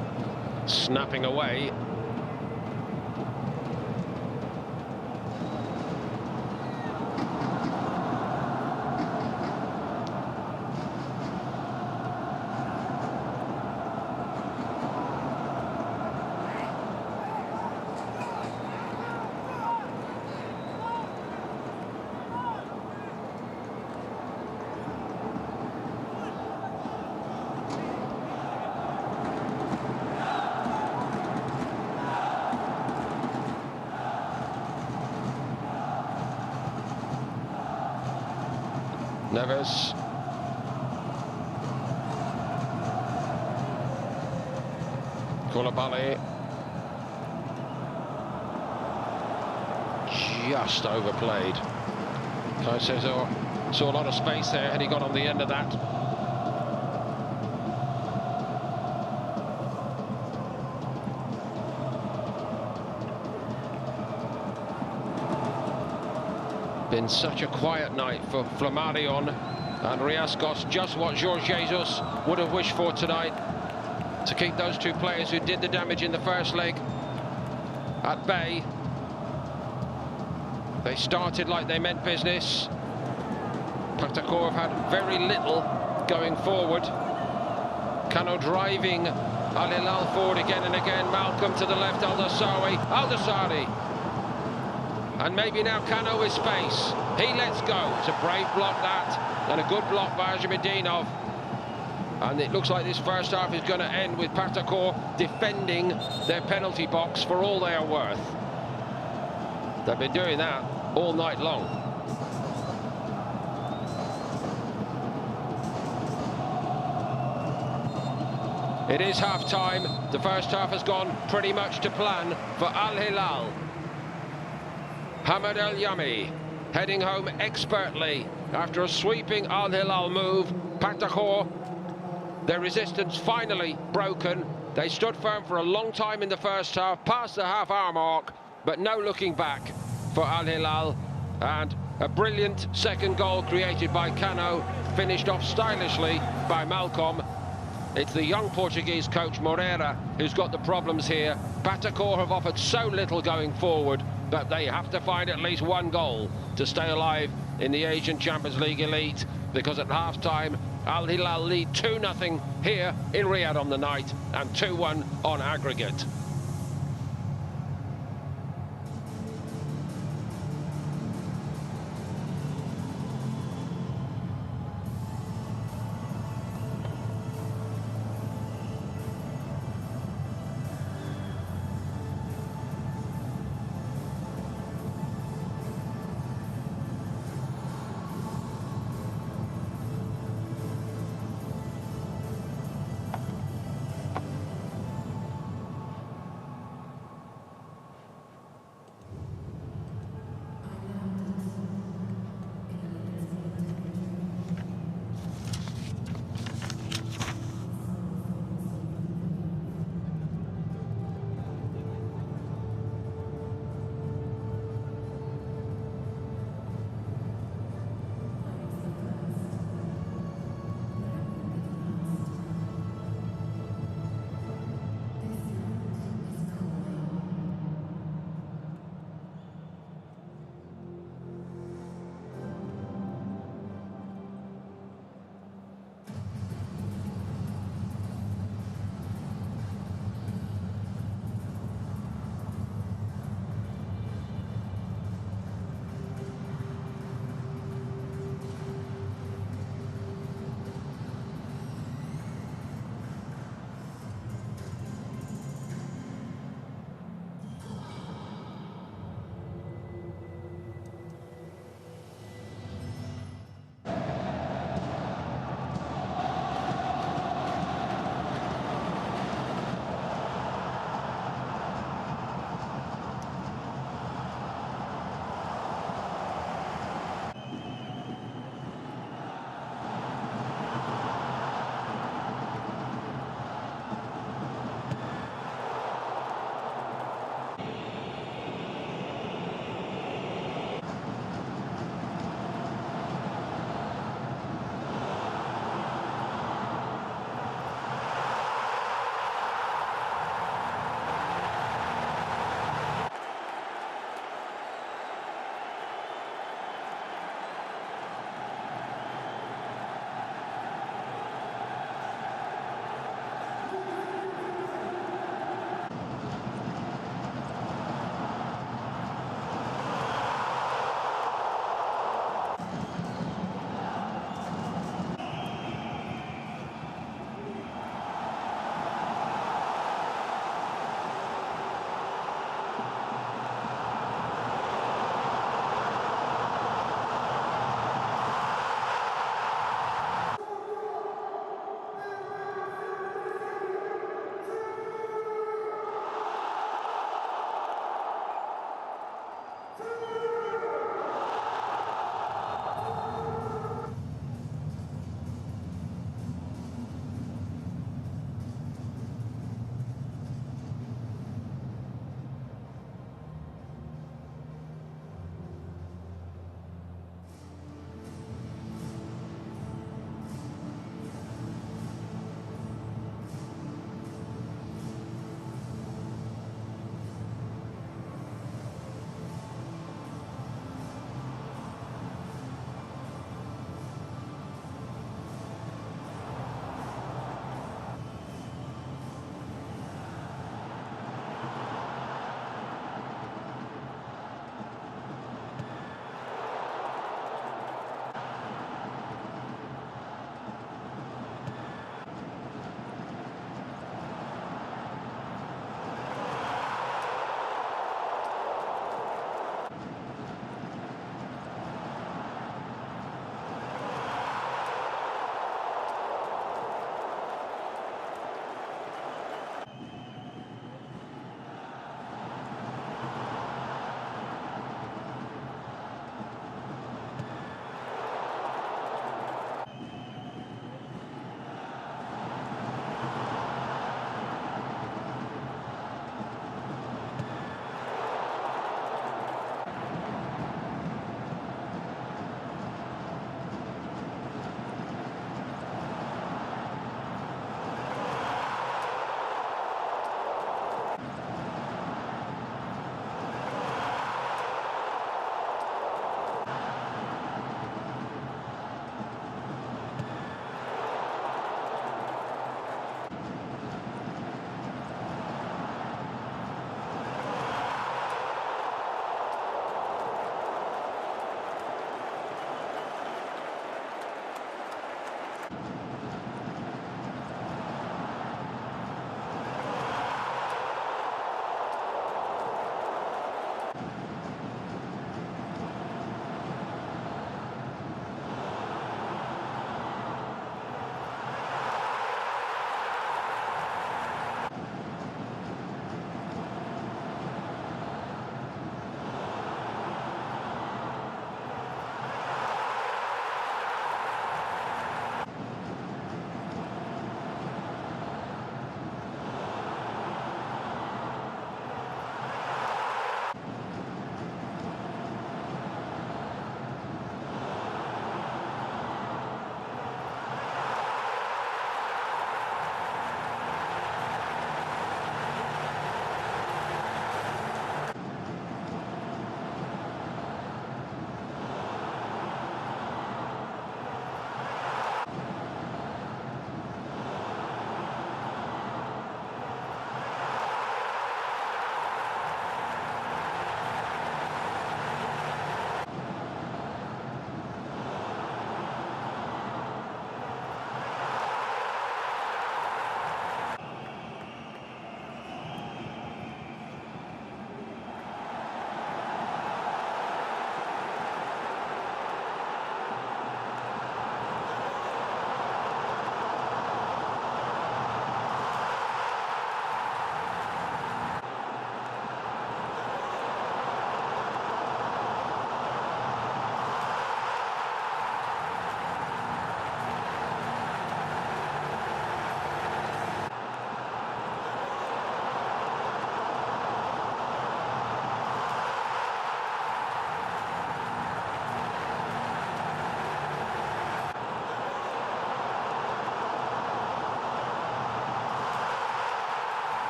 snapping away. Neves. Koulibaly. Just overplayed. KSA saw a lot of space there, and he got on the end of that. Been such a quiet night for Flamarion and Riascos, just what Jorge Jesus would have wished for tonight, to keep those two players who did the damage in the first leg at bay. They started like they meant business. Pakhtakor have had very little going forward. Kano driving Al Hilal forward again and again. Malcolm to the left, Al-Dosawi. And maybe now Kano with space. He lets go. It's a brave block, that, and a good block by Ajmedinov. And it looks like this first half is going to end with Pakhtakor defending their penalty box for all they are worth. They've been doing that all night long. It is half-time. The first half has gone pretty much to plan for Al Hilal. Ahmed Al-Yami heading home expertly after a sweeping Al Hilal move. Pakhtakor, their resistance finally broken. They stood firm for a long time in the first half, past the half-hour mark, but no looking back for Al Hilal. And a brilliant second goal created by Kano, finished off stylishly by Malcolm. It's the young Portuguese coach Moreira who's got the problems here. Pakhtakor have offered so little going forward, but they have to find at least one goal to stay alive in the Asian Champions League Elite, because at half-time, Al Hilal lead 2-0 here in Riyadh on the night and 2-1 on aggregate.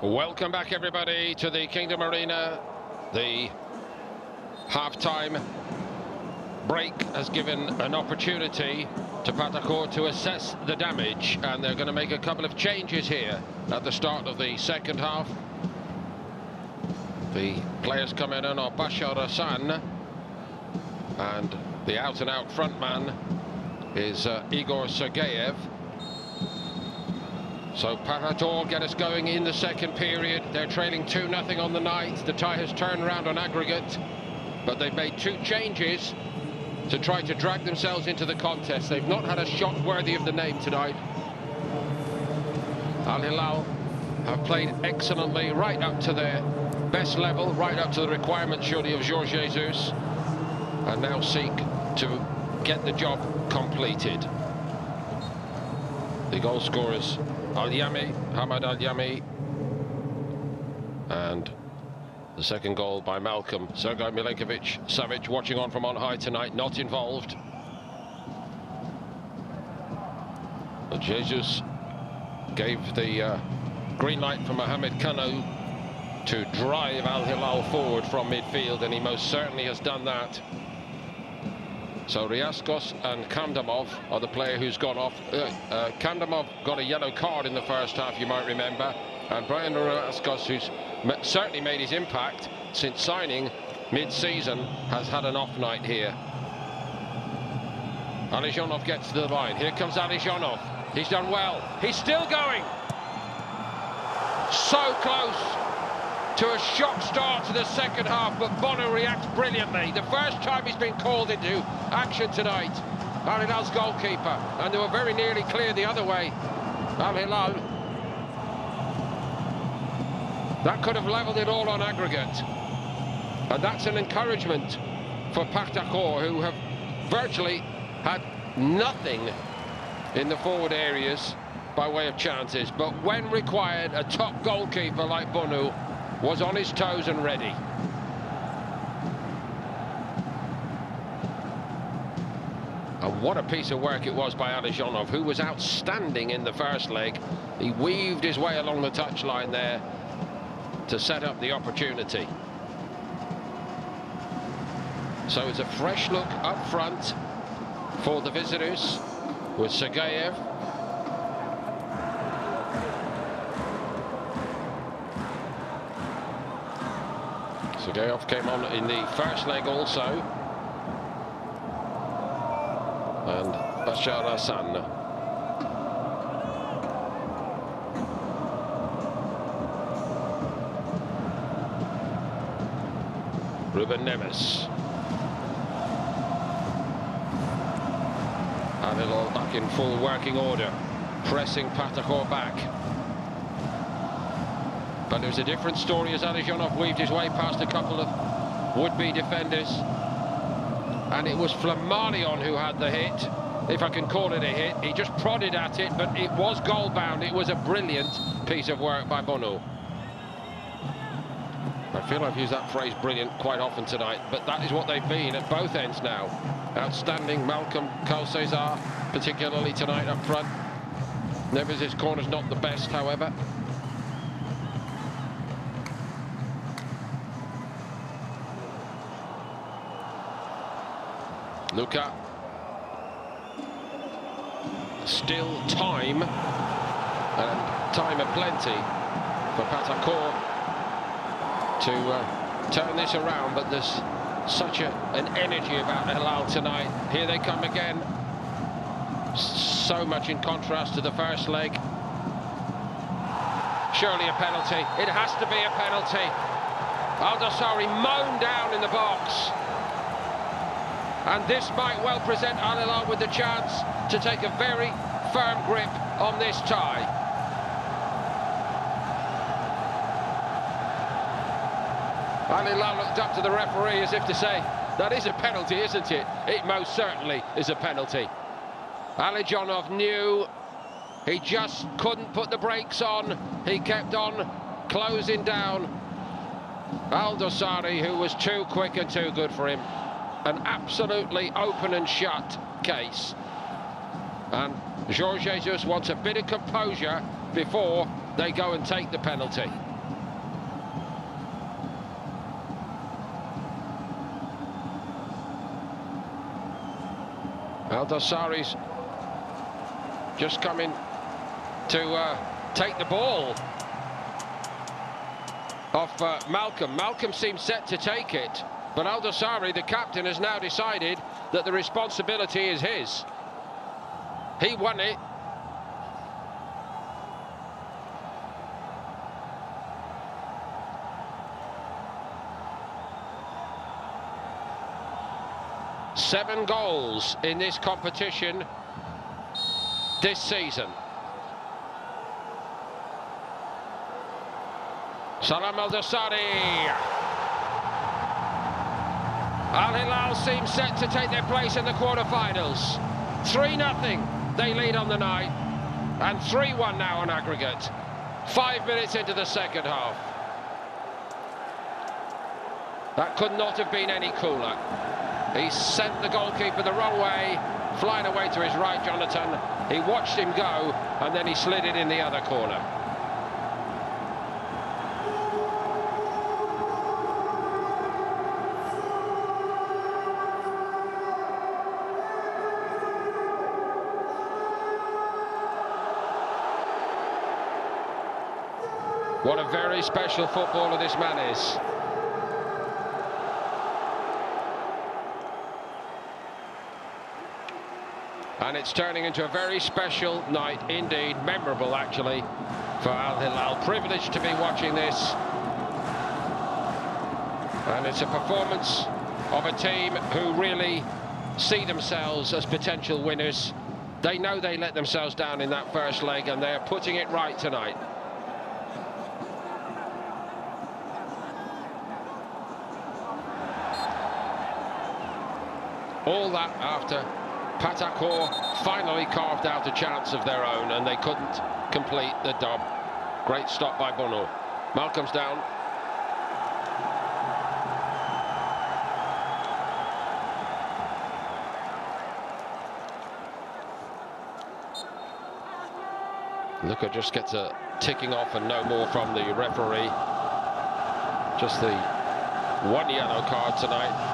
Welcome back, everybody, to the Kingdom Arena. The half-time break has given an opportunity to Pakhtakor to assess the damage, and they're going to make a couple of changes here at the start of the second half. The players coming in are Bashar Hassan, and the out-and-out front man is Igor Sergeyev. So Pakhtakor get us going in the second period. They're trailing 2-0 on the night. The tie has turned around on aggregate, but they've made two changes to try to drag themselves into the contest. They've not had a shot worthy of the name tonight. Al Hilal have played excellently right up to their best level, right up to the requirements surely of Jorge Jesus, and now seek to get the job completed. The goal scorers, Al-Yami, Hamad Al-Yami, and the second goal by Malcolm. Sergei Milenkovic-Savic watching on from on high tonight, not involved. But Jesus gave the green light for Mohamed Kanu to drive Al Hilal forward from midfield, and he most certainly has done that. So Riaskos and Kandamov are the player who's gone off. Kandamov got a yellow card in the first half, you might remember, and Brian Riaskos, who's certainly made his impact since signing mid-season, has had an off night here. Alijonov gets to the line. Here comes Alijonov. He's done well. He's still going. So close to a shock start to the second half, but Bono reacts brilliantly. The first time he's been called into action tonight. Al Hilal's goalkeeper, and they were very nearly clear the other way. Al Hilal. That could have levelled it all on aggregate. And that's an encouragement for Pakhtakor, who have virtually had nothing in the forward areas by way of chances. But when required, a top goalkeeper like Bono was on his toes and ready. And what a piece of work it was by Alijonov, who was outstanding in the first leg. He weaved his way along the touchline there to set up the opportunity. So it's a fresh look up front for the visitors with Sergeyev. Sergeyev came on in the first leg also. And Bashar Hassan. Ruben Neves. Hilal back in full working order, pressing Pakhtakor back. But it was a different story as Alijonov weaved his way past a couple of would-be defenders. And it was Flamarion who had the hit, if I can call it a hit. He just prodded at it, but it was goal-bound. It was a brilliant piece of work by Bono. I feel I've used that phrase brilliant quite often tonight, but that is what they've been at both ends now. Outstanding. Malcolm, KSA, particularly tonight up front. Neves' corner's not the best, however. Luka. Still time, and time aplenty for Pakhtakor to turn this around, but there's such an energy about Hilal tonight. Here they come again. So much in contrast to the first leg. Surely a penalty. It has to be a penalty. Al-Dosari mown down in the box. And this might well present Al Hilal with the chance to take a very firm grip on this tie. Al Hilal looked up to the referee as if to say, that is a penalty, isn't it? It most certainly is a penalty. Alijonov knew he just couldn't put the brakes on. He kept on closing down Al-Dosari, who was too quick and too good for him. An absolutely open and shut case. And Jorge Jesus wants a bit of composure before they go and take the penalty. Al-Dosari's just coming to take the ball off Malcolm. Malcolm seems set to take it. But Al-Dosari, the captain, has now decided that the responsibility is his. He won it. Seven goals in this competition this season. Salam Al-Dosari. Al Hilal seems set to take their place in the quarter-finals. 3-0 they lead on the night, and 3-1 now on aggregate. 5 minutes into the second half. That could not have been any cooler. He sent the goalkeeper the wrong way, flying away to his right, Jonathan. He watched him go, and then he slid it in the other corner. What a very special footballer this man is. And it's turning into a very special night indeed, memorable actually, for Al Hilal. Privileged to be watching this. And it's a performance of a team who really see themselves as potential winners. They know they let themselves down in that first leg, and they're putting it right tonight. All that after Pakhtakor finally carved out a chance of their own, and they couldn't complete the job. Great stop by Bono. Malcolm's down. Luka just gets a ticking off and no more from the referee. Just the one yellow card tonight.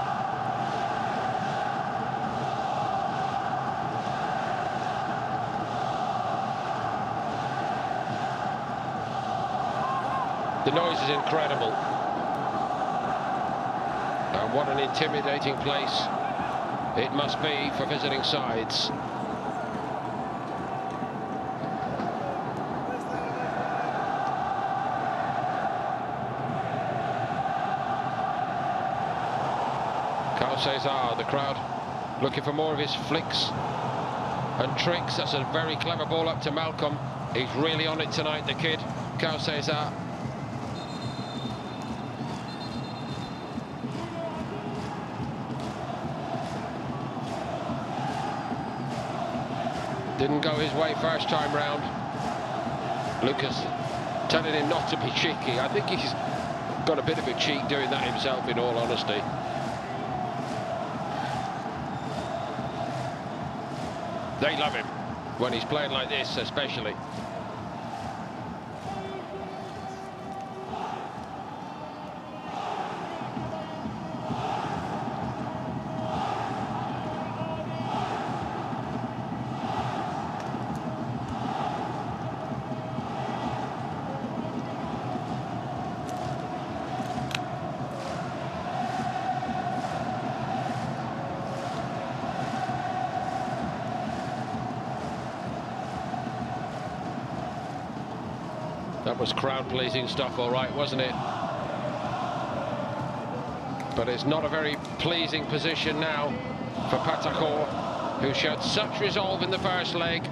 The noise is incredible. And what an intimidating place it must be for visiting sides. KSA, the crowd looking for more of his flicks and tricks. That's a very clever ball up to Malcolm. He's really on it tonight, the kid, KSA. Didn't go his way first time round. Lucas telling him not to be cheeky. I think he's got a bit of a cheek doing that himself, in all honesty. They love him when he's playing like this, especially. That was crowd-pleasing stuff, all right, wasn't it? But it's not a very pleasing position now for Pakhtakor, who showed such resolve in the first leg.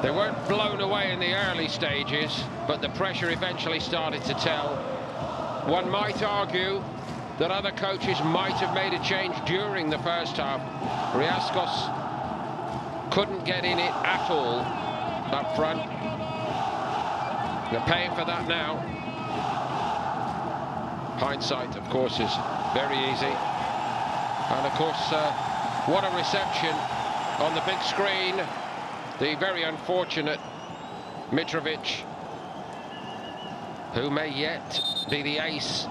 They weren't blown away in the early stages, but the pressure eventually started to tell. One might argue that other coaches might have made a change during the first half. Riascos couldn't get in it at all up front. They're paying for that now. Hindsight, of course, is very easy. And, of course, what a reception on the big screen. The very unfortunate Mitrovic, who may yet be the ace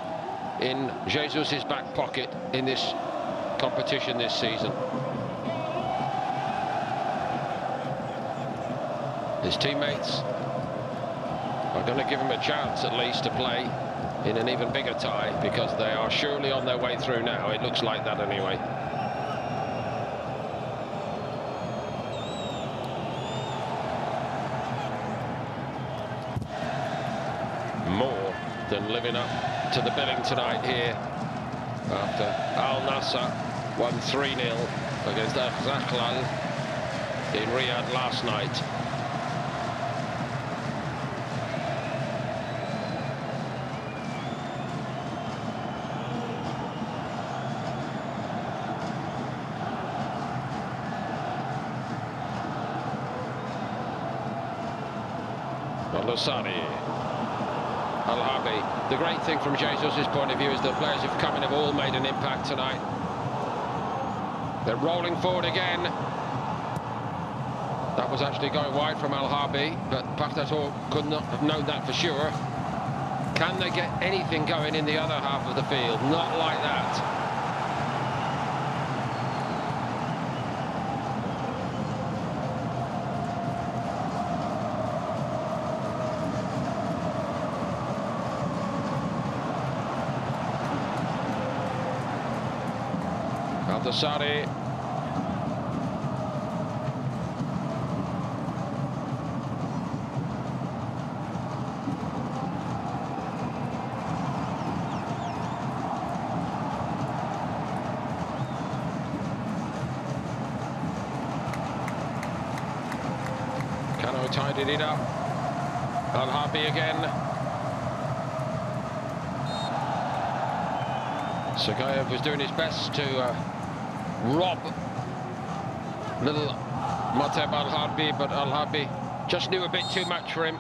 in Jesus' back pocket in this competition this season. His teammates are going to give him a chance at least to play in an even bigger tie, because they are surely on their way through now. It looks like that anyway. More than living up to the billing tonight here after Al Nassr won 3-0 against Al in Riyadh last night. Al-Nassr, Al-Harbi. The great thing from Jesus' point of view is the players who've come in have all made an impact tonight. They're rolling forward again. That was actually going wide from Al-Harbi, but Pakhtakor could not have known that for sure. Can they get anything going in the other half of the field? Not like that. Al-Nassr. Cano tidied it up. Al-Harbi again. Sergeyev was doing his best to rob little Mateb Al-Harbi, but Al-Harbi just knew a bit too much for him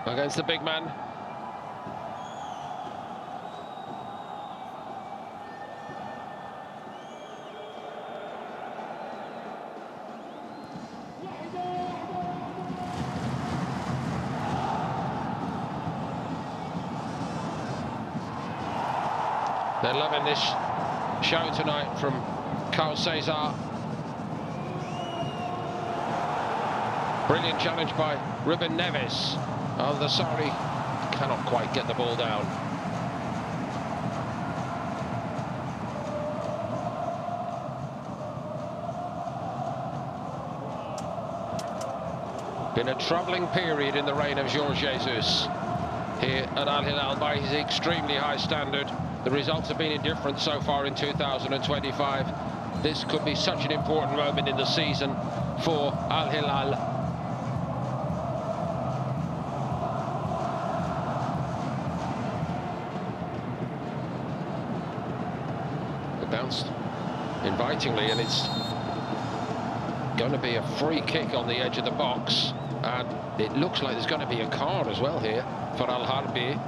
against the big man. They're loving this show tonight from KSA. Brilliant challenge by Ruben Neves. Al-Nassr cannot quite get the ball down. Been a troubling period in the reign of Jorge Jesus here at Al Hilal by his extremely high standard. The results have been indifferent so far in 2025. This could be such an important moment in the season for Al Hilal. It bounced invitingly, and it's going to be a free kick on the edge of the box, and it looks like there's going to be a card as well here for Al Harbi.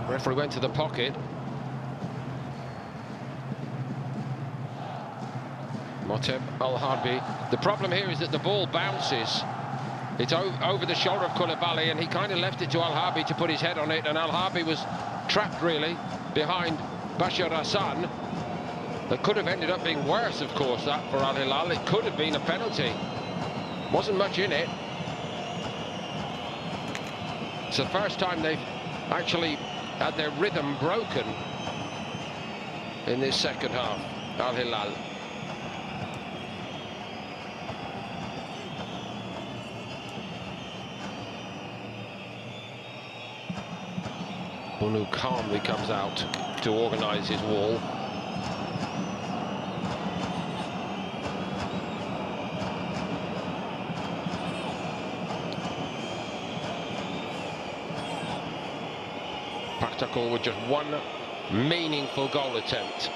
Referee went to the pocket. Moteb Al Harbi. The problem here is that the ball bounces. It's over the shoulder of Koulibaly, and he kind of left it to Al Harbi to put his head on it, and Al Harbi was trapped really behind Bashar Hassan. That could have ended up being worse, of course, that for Al Hilal. It could have been a penalty. Wasn't much in it. It's the first time they've actually had their rhythm broken in this second half, Al Hilal. Bunu calmly comes out to organise his wall. Pakhtakor with just one meaningful goal attempt,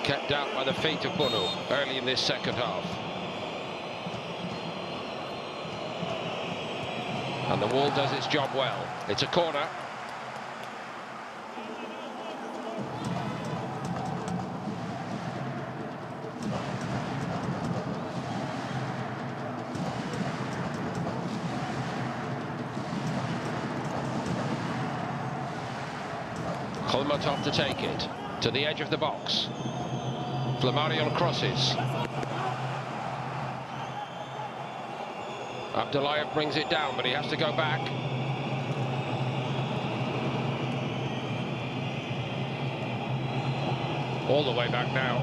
kept out by the feet of Bunu early in this second half. And the wall does its job well. It's a corner. Kholmatov to take it to the edge of the box. Flammarion crosses. Abdullayev brings it down, but he has to go back. All the way back now.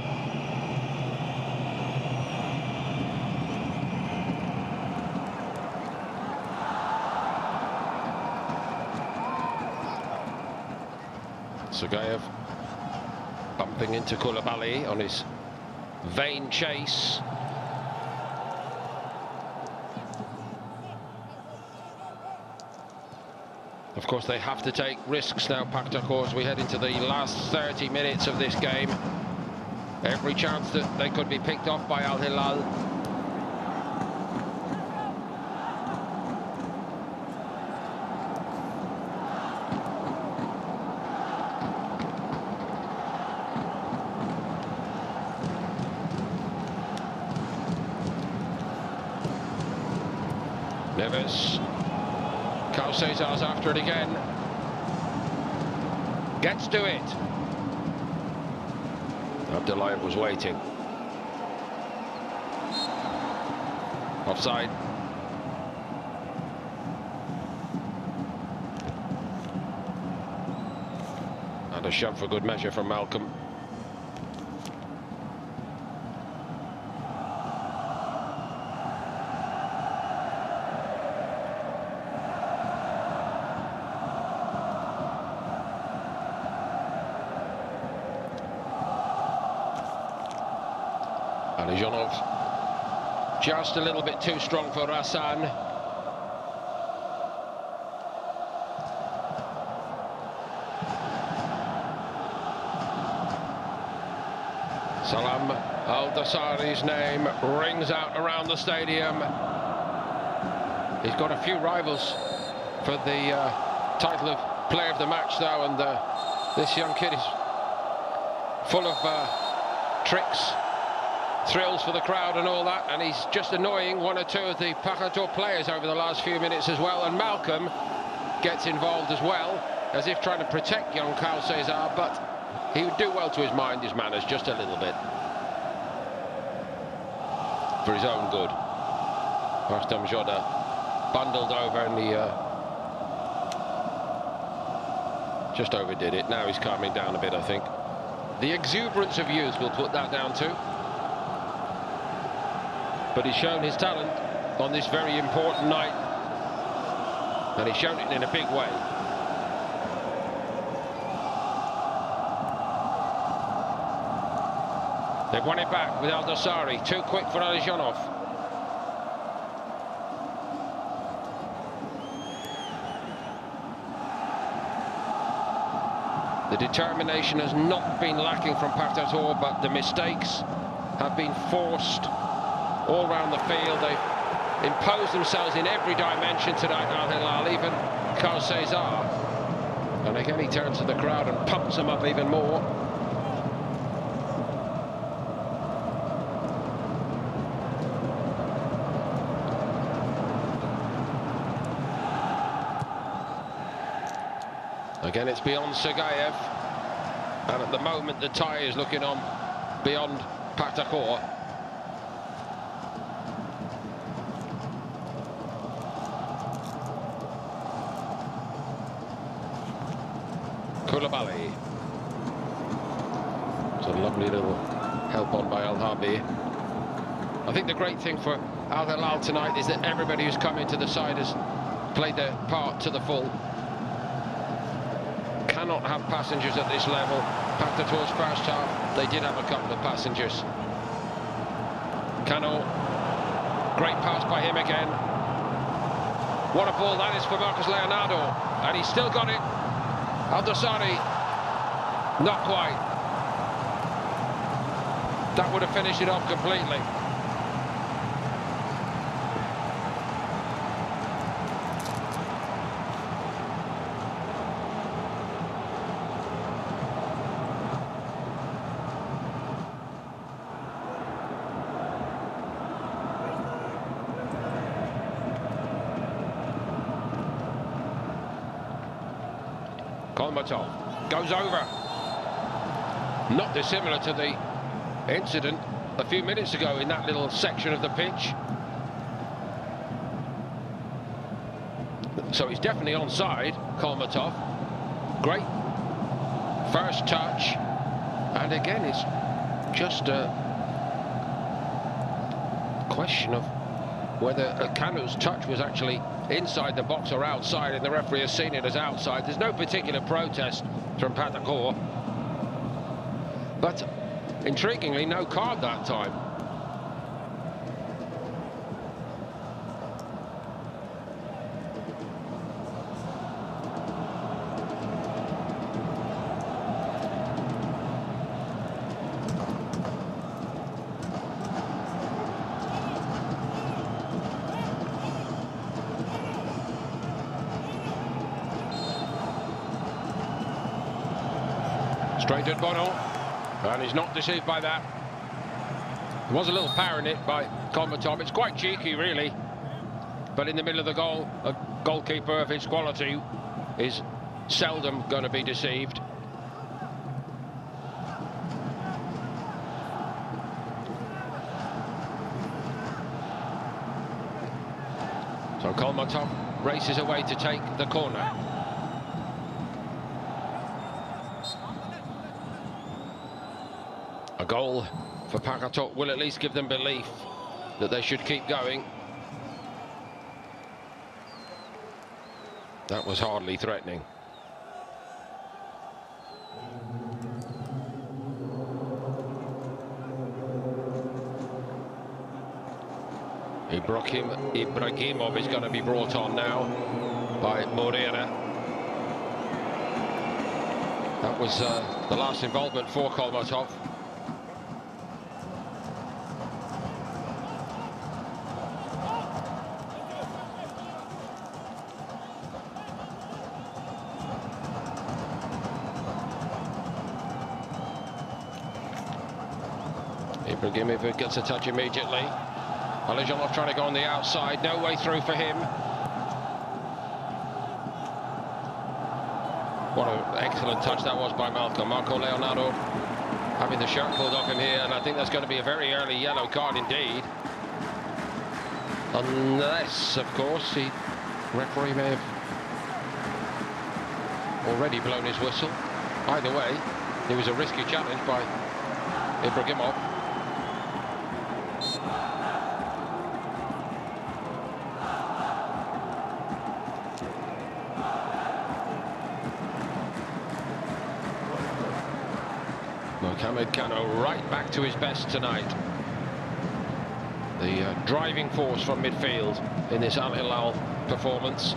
Sugayev bumping into Koulibaly on his vain chase. Of course, they have to take risks now, Pakhtakor, as we head into the last 30 minutes of this game. Every chance that they could be picked off by Al Hilal. Neves. KSA's after it again. Gets to it. Abdullayev was waiting. Offside. And a shove for good measure from Malcolm. Alijonov just a little bit too strong for Hassan. Salam Al-Dasari's name rings out around the stadium. He's got a few rivals for the title of Player of the Match though, and this young kid is full of tricks, thrills for the crowd and all that, and he's just annoying one or two of the Pakhtakor players over the last few minutes as well. And Malcolm gets involved as well, as if trying to protect young KSA, but he would do well to his mind, his manners, just a little bit, for his own good. Rustam Joda bundled over, and he just overdid it. Now he's calming down a bit, I think. The exuberance of youth will put that down to. But he's shown his talent on this very important night, and he's shown it in a big way. They've won it back with Al-Dosari. Too quick for Alezhonov. The determination has not been lacking from Pakhtakor, but the mistakes have been forced all around the field. They've imposed themselves in every dimension tonight, Al Hilal, even KSA. And again, he turns to the crowd and pumps them up even more. Again, it's beyond Sergeyev, and at the moment the tie is looking on beyond Pakhtakor. Koulibaly. It's a lovely little help on by Al-Harbi. I think the great thing for Al Hilal tonight is that everybody who's come into the side has played their part to the full. Cannot have passengers at this level. Pakhtakor's first half, they did have a couple of passengers. Cano, great pass by him again. What a ball that is for Marcus Leonardo, and he's still got it. Al-Dosari, not quite. That would have finished it off completely. Kolmatov goes over. Not dissimilar to the incident a few minutes ago in that little section of the pitch. So he's definitely onside, Kolmatov. Great first touch. And again, it's just a question of whether Kanu's touch was actually inside the box or outside, and the referee has seen it as outside. There's no particular protest from Pakhtakor, but intriguingly, no card that time. Straight at Bono, and he's not deceived by that. There was a little power in it by Kolmatov. It's quite cheeky, really, but in the middle of the goal, a goalkeeper of his quality is seldom going to be deceived. So Kolmatov races away to take the corner. A goal for Pakhtakor will at least give them belief that they should keep going. That was hardly threatening. Ibrahimov is going to be brought on now by Moreira. That was the last involvement for Kolmatov. Ibrahimov gets a touch immediately. Alezhonov trying to go on the outside, no way through for him. What an excellent touch that was by Marco Leonardo, having the shirt pulled off him here, and I think that's going to be a very early yellow card indeed. Unless, of course, the referee may have already blown his whistle. Either way, it was a risky challenge by Ibrahimov. Mohamed Kano right back to his best tonight. The driving force from midfield in this Al Hilal performance.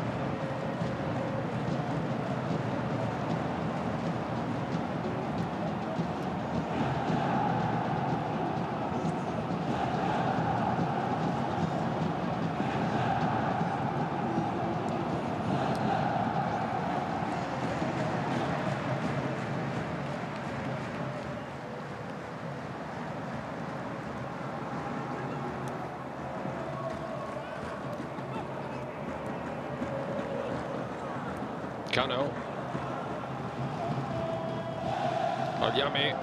Kano. Al-Yami.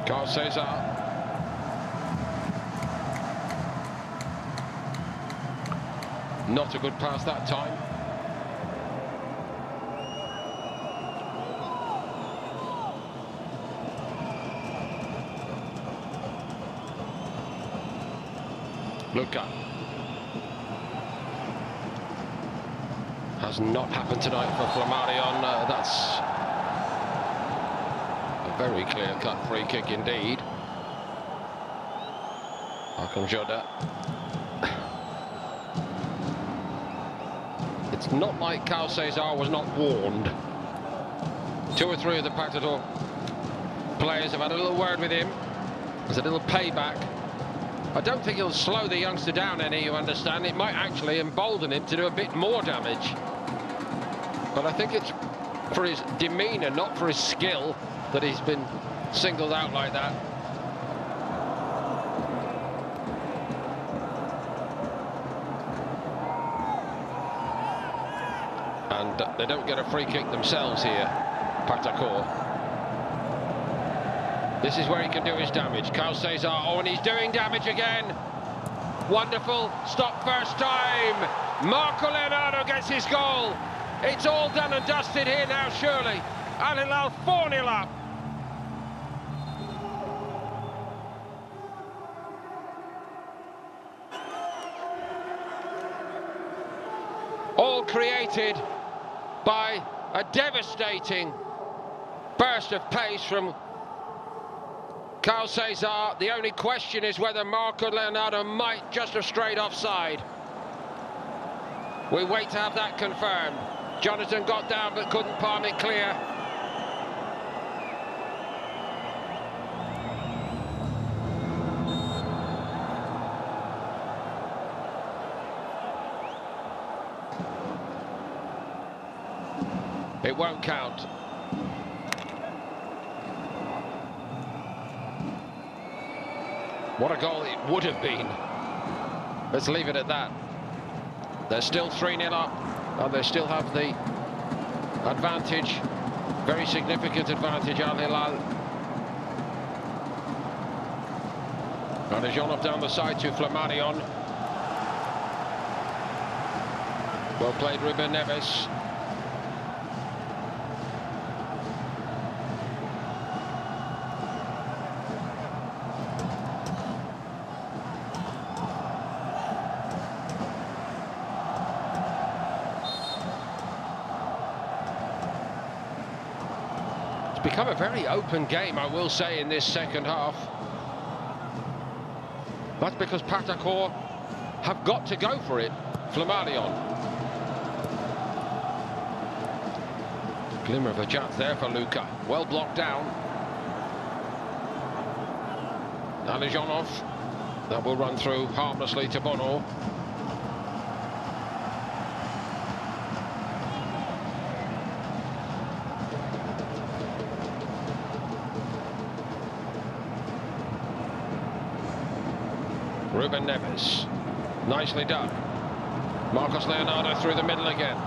KSA. Not a good pass that time. Luka. Has not happened tonight for Flamarion. That's a very clear-cut free kick indeed. Hakan Joda. It's not like KSA was not warned. 2 or 3 of the Pakhtakor players have had a little word with him. There's a little payback. I don't think he'll slow the youngster down any, you understand. It might actually embolden him to do a bit more damage. But I think it's for his demeanour, not for his skill, that he's been singled out like that. And they don't get a free kick themselves here, Pakhtakor. This is where he can do his damage. KSA, oh, and he's doing damage again. Wonderful, stop first time. Marco Leonardo gets his goal. It's all done and dusted here now, surely. Al Hilal 4-0 up. All created by a devastating burst of pace from KSA. The only question is whether Marco Leonardo might just have strayed offside. We wait to have that confirmed. Jonathan got down but couldn't palm it clear. It won't count. What a goal it would have been. Let's leave it at that. They're still 3-0 up, and they still have the advantage, very significant advantage, Al Hilal. Radijonov down the side to Flamarion. Well played, Ruben Neves. Become a very open game, I will say, in this second half. That's because Pakhtakor have got to go for it. Flamarion. Glimmer of a chance there for Luka. Well blocked down. Radijonov. That will run through harmlessly to Bono. Ruben Neves, nicely done. Marcos Leonardo through the middle again.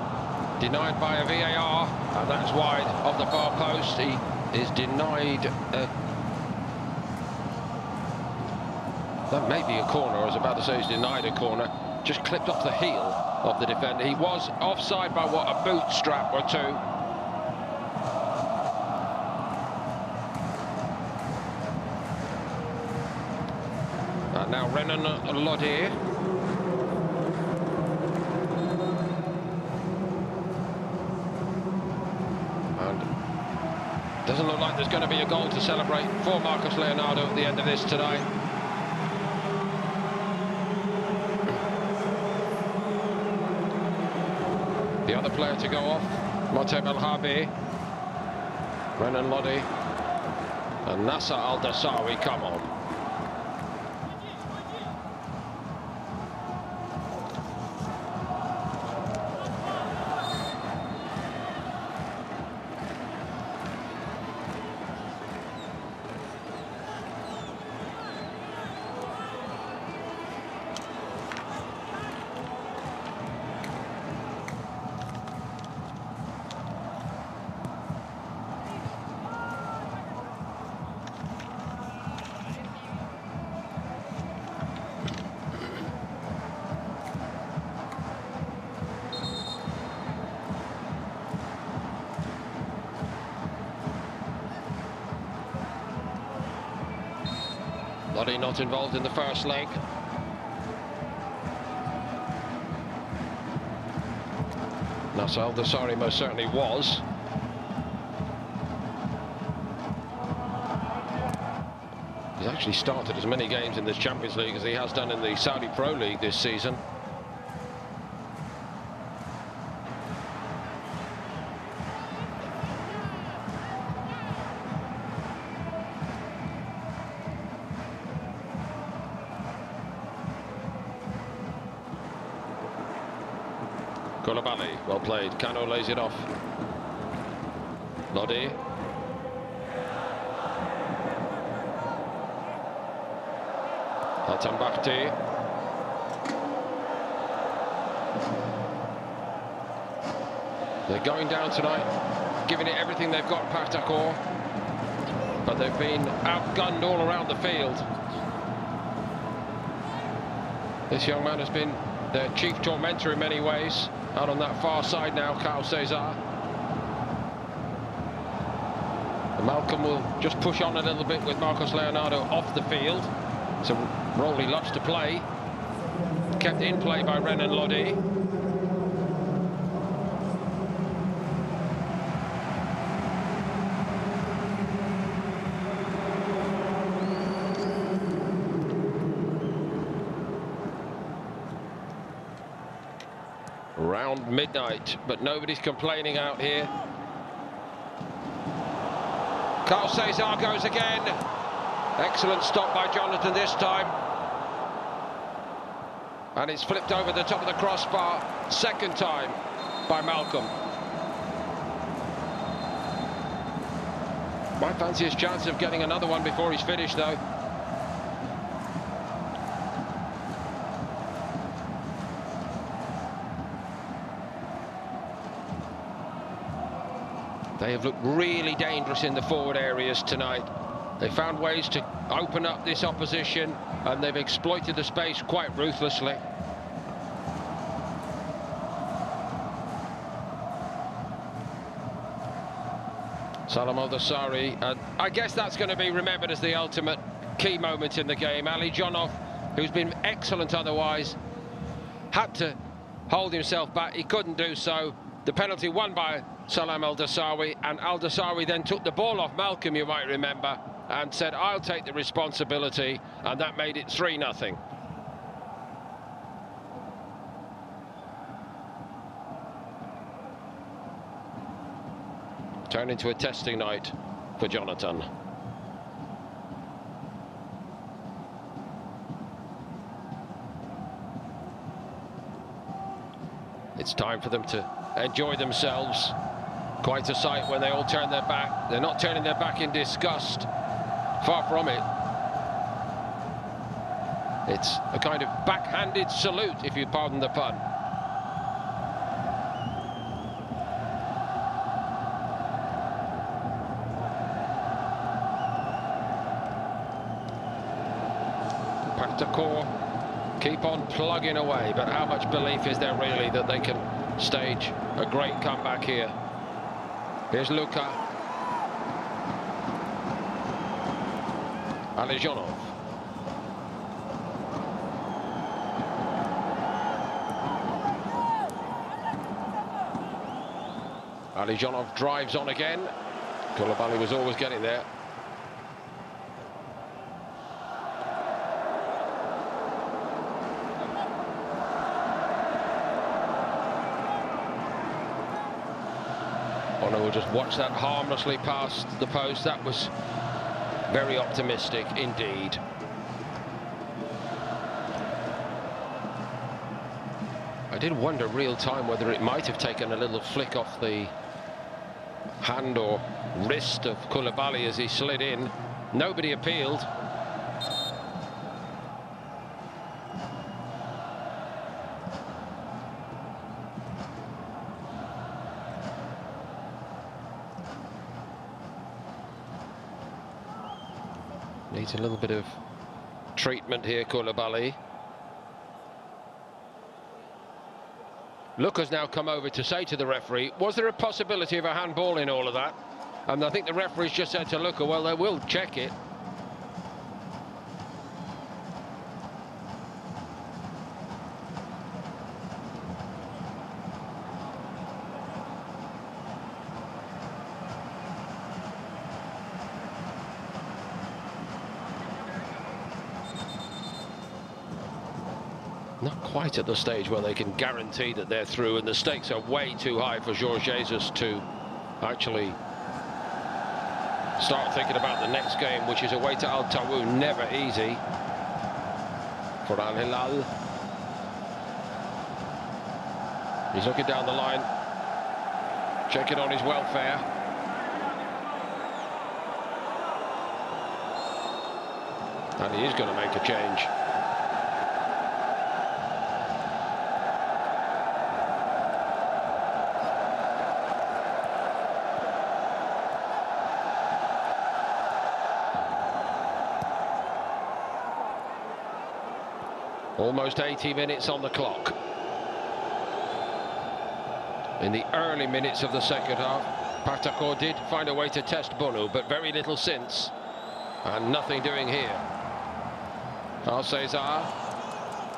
Denied by a VAR, and that's wide of the far post. He is denied. That may be a corner. I was about to say he's denied a corner. Just clipped off the heel of the defender. He was offside by, what, a boot strap or two. Now Renan Lodé. And doesn't look like there's going to be a goal to celebrate for Marcos Leonardo at the end of this tonight. The other player to go off, Moteb El Harbi, Renan Lodi, and Nasser Al-Dassawi come on. Lodi not involved in the first leg. Nasser Al-Dassawi most certainly was. He's actually started as many games in this Champions League as he has done in the Saudi Pro League this season. Koulibaly, well played. Kano lays it off. Lodi. Al-Tambakti. They're going down tonight, giving it everything they've got, Pakhtakor, but they've been outgunned all around the field. This young man has been their chief tormentor in many ways. Out on that far side now, KSA. Malcolm will just push on a little bit with Marcos Leonardo off the field. It's a role he loves to play. Kept in play by Renan Lodi. Around midnight, but nobody's complaining out here. KSA goes again. Excellent stop by Jonathan this time. And it's flipped over the top of the crossbar. Second time by Malcolm. Might fancy his chance of getting another one before he's finished, though. They have looked really dangerous in the forward areas tonight. They found ways to open up this opposition, and they've exploited the space quite ruthlessly. Salam Al-Dassawi, and I guess that's going to be remembered as the ultimate key moment in the game. Ali Jonov, who's been excellent otherwise, had to hold himself back. He couldn't do so. The penalty won by Salam Al-Dassawi, and Al-Dassawi then took the ball off Malcolm, you might remember, and said, I'll take the responsibility, and that made it 3-0. Turned into a testing night for Jonathan. It's time for them to enjoy themselves. Quite a sight when they all turn their back. They're not turning their back in disgust. Far from it. It's a kind of backhanded salute, if you pardon the pun. Pakhtakor keep on plugging away, but how much belief is there really that they can stage a great comeback here? Here's Luka. Alijonov. Alijonov drives on again. Koulibaly was always getting there. Bono will just watch that harmlessly past the post. That was very optimistic indeed. I did wonder real time whether it might have taken a little flick off the hand or wrist of Koulibaly as he slid in. Nobody appealed. Needs a little bit of treatment here, Koulibaly. Look has now come over to say to the referee, was there a possibility of a handball in all of that? And I think the referee's just said to Luka, well, they will check it. Not quite at the stage where they can guarantee that they're through, and the stakes are way too high for Jorge Jesus to actually start thinking about the next game, which is away to Al Tawoun. Never easy for Al Hilal. He's looking down the line, checking on his welfare. And he is going to make a change. Almost 80 minutes on the clock. In the early minutes of the second half, Pakhtakor did find a way to test Bono, but very little since. And nothing doing here. Cesar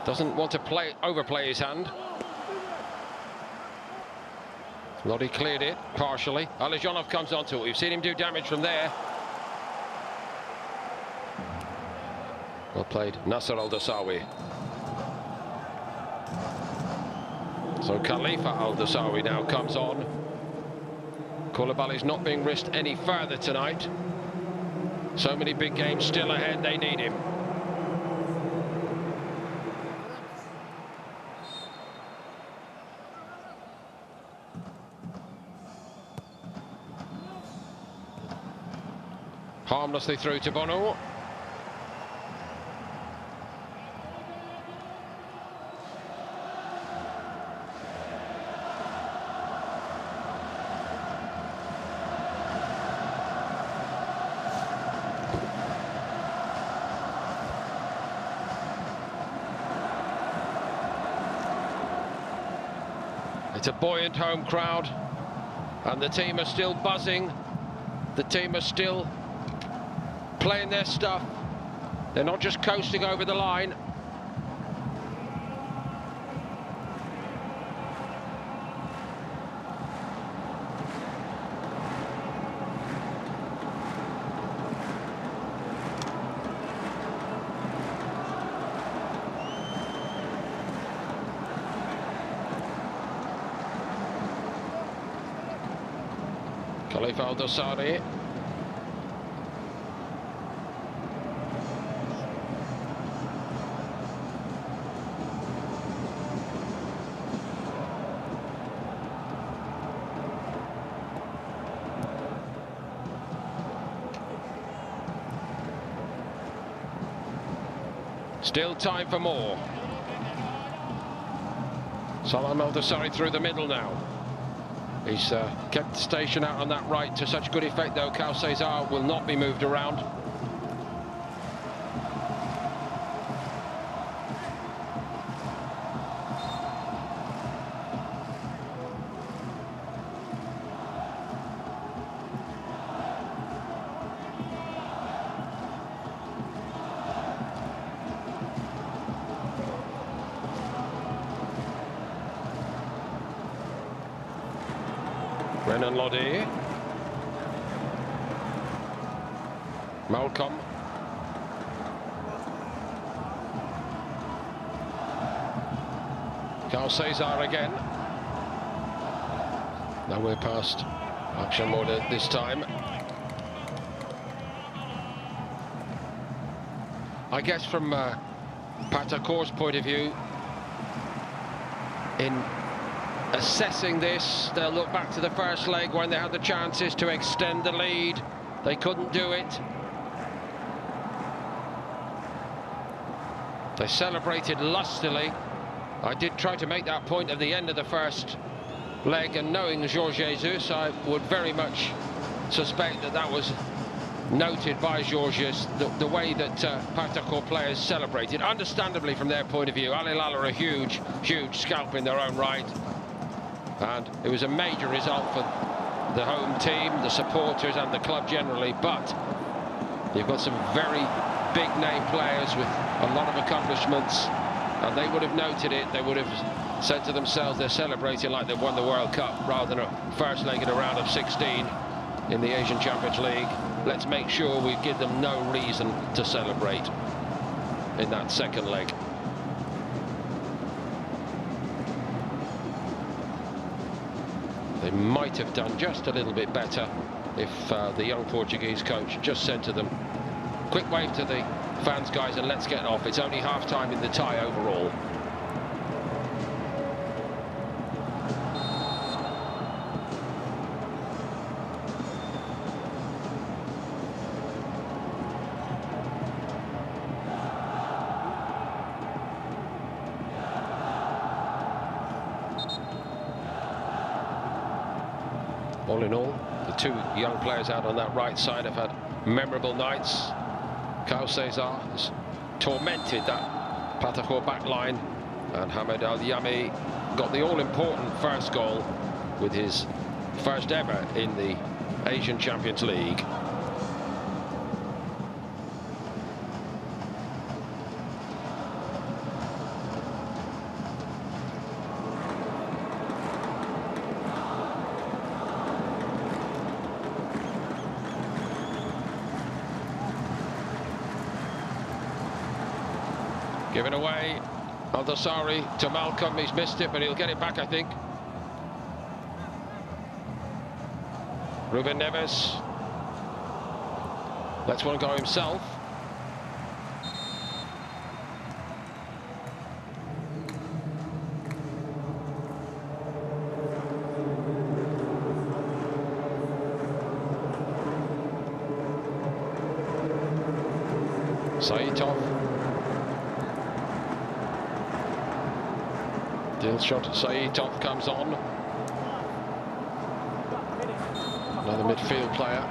doesn't want to overplay his hand. Lodi cleared it partially. Alijonov comes onto it. We've seen him do damage from there. Well played, Nasser Al-Dosawi. So Khalifa Al-Dosawi now comes on. Koulibaly's not being risked any further tonight. So many big games still ahead, they need him. Harmlessly through to Bono. It's a buoyant home crowd, and the team are still buzzing. The team are still playing their stuff. They're not just coasting over the line. Khalifa Al-Dosawi. Still time for more. Salam Al-Dosawi through the middle now. He's kept the station out on that right to such good effect, though. KSA will not be moved around. Renan Lodi. Malcolm. KSA again. Now we're past action mode this time. I guess from Pakhtakor's point of view, in assessing this, they'll look back to the first leg when they had the chances to extend the lead. They couldn't do it. They celebrated lustily. I did try to make that point at the end of the first leg, and knowing Jorge Jesus, I would very much suspect that that was noted by Georges, the way that Pakhtakor players celebrated, understandably from their point of view. Al Hilal are a huge scalp in their own right, and it was a major result for the home team, the supporters and the club generally, but you've got some very big name players with a lot of accomplishments, and they would have noted it. They would have said to themselves they're celebrating like they've won the World Cup rather than a first leg in a round of 16 in the Asian Champions League. Let's make sure we give them no reason to celebrate in that second leg. They might have done just a little bit better if the young Portuguese coach just said to them, quick wave to the fans, guys, and let's get off. It's only half-time in the tie overall. All in all, the two young players out on that right side have had memorable nights. KSA has tormented that Pakhtakor back line, and Hamed Al-Yami got the all-important first goal with his first ever in the Asian Champions League. Given away, Al-Dosari to Malcolm. He's missed it, but he'll get it back, I think. Ruben Neves lets one go himself. Saitov. Deal shot, Saitov comes on. Another midfield player.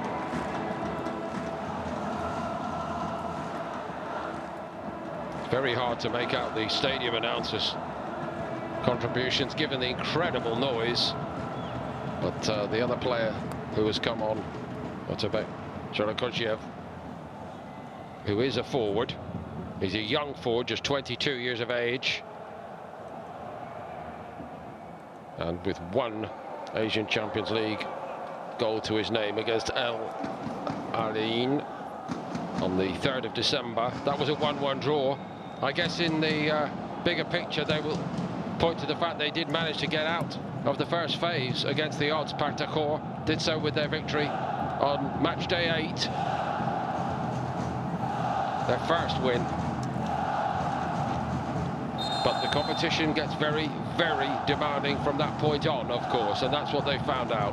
It's very hard to make out the stadium announcers' contributions given the incredible noise. But the other player who has come on, what's about Chorokochiev, who is a forward. He's a young forward, just 22 years of age. And with one Asian Champions League goal to his name against Al Ain on the 3rd of December. That was a 1-1 draw. I guess in the bigger picture they will point to the fact they did manage to get out of the first phase against the odds. Pakhtakor did so with their victory on match day 8. Their first win. But the competition gets very, very demanding from that point on, of course, and that's what they found out.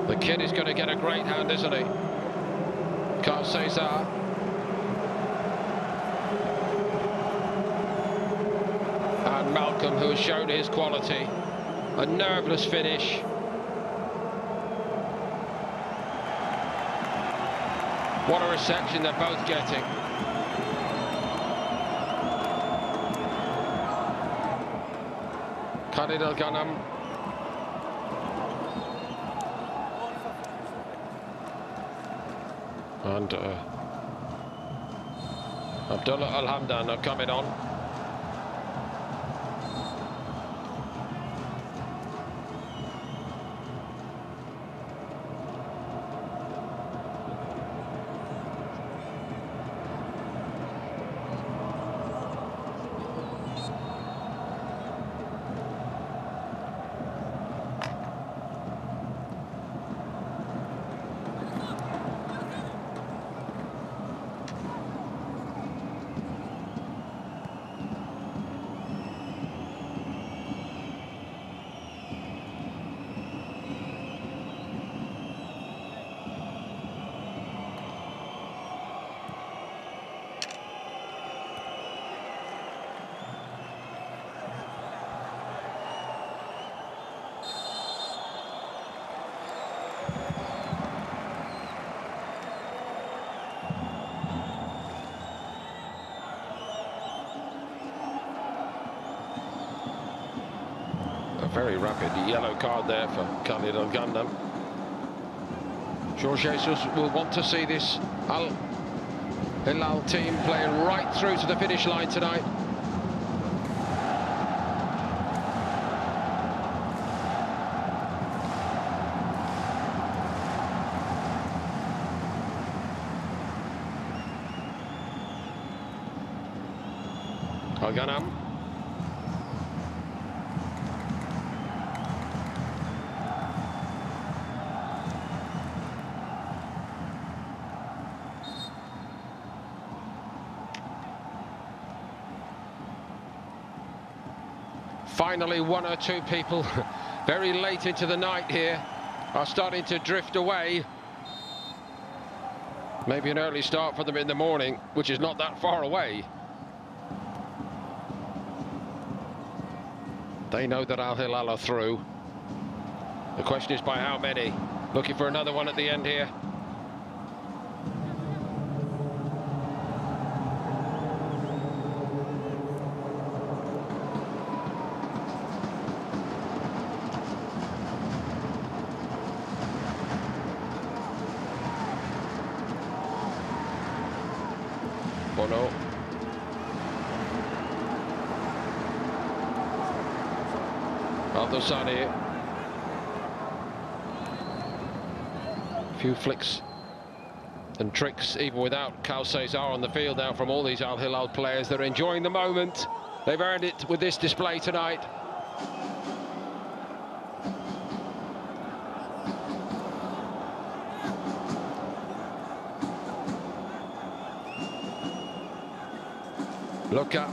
The kid is going to get a great hand, isn't he? KSA. And Malcolm, who has shown his quality. A nerveless finish. What a reception they're both getting. Khalid Al-Ghanam. And Abdullah Al-Hamdan are coming on. Very rapid yellow card there for Khalid Al-Ghanam. Jorge Jesus will want to see this Al Hilal team playing right through to the finish line tonight. Al-Ghanam. Finally, one or two people very late into the night here are starting to drift away. Maybe an early start for them in the morning, which is not that far away. They know that Al Hilal are through. The question is by how many? Looking for another one at the end here. Bono. Al-Dosani. A few flicks and tricks, even without KSA on the field now from all these Al Hilal players. They're enjoying the moment. They've earned it with this display tonight. Look up.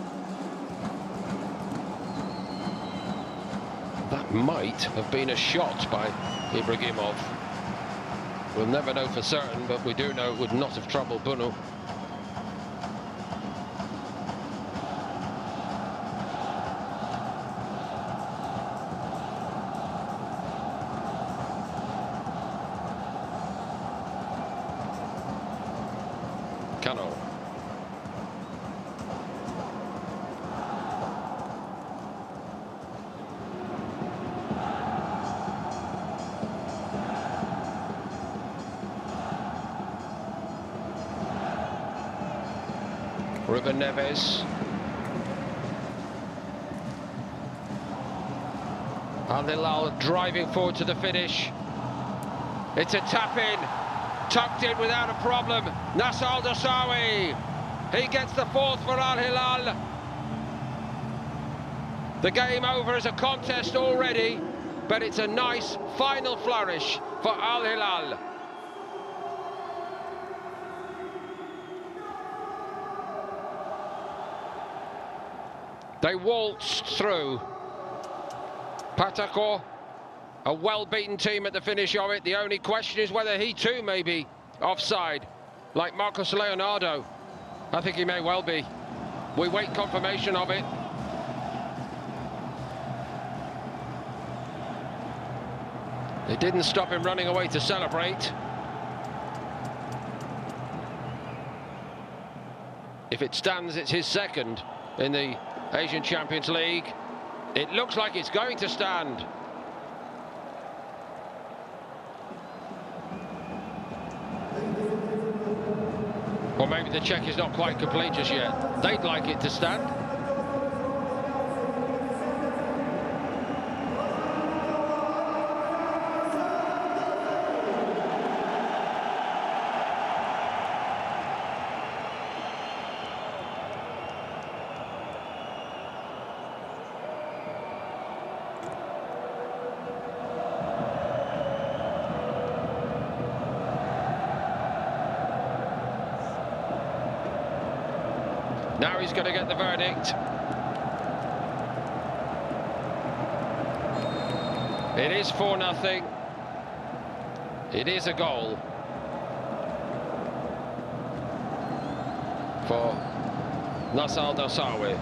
That might have been a shot by Ibrahimov. We'll never know for certain, but we do know it would not have troubled Bunu. Cano. Ruben Neves. Al Hilal driving forward to the finish. It's a tap-in, tucked in without a problem. Nasser Al-Dosawi, he gets the fourth for Al Hilal. The game over as a contest already, but it's a nice final flourish for Al Hilal. They waltzed through. Pakhtakor, a well-beaten team at the finish of it. The only question is whether he too may be offside, like Marcos Leonardo. I think he may well be. We wait confirmation of it. It didn't stop him running away to celebrate. If it stands, it's his second in the Asian Champions League. It looks like it's going to stand. Or maybe the check is not quite complete just yet. They'd like it to stand. Now he's going to get the verdict. It is 4-0. It is a goal for Hilal SFC.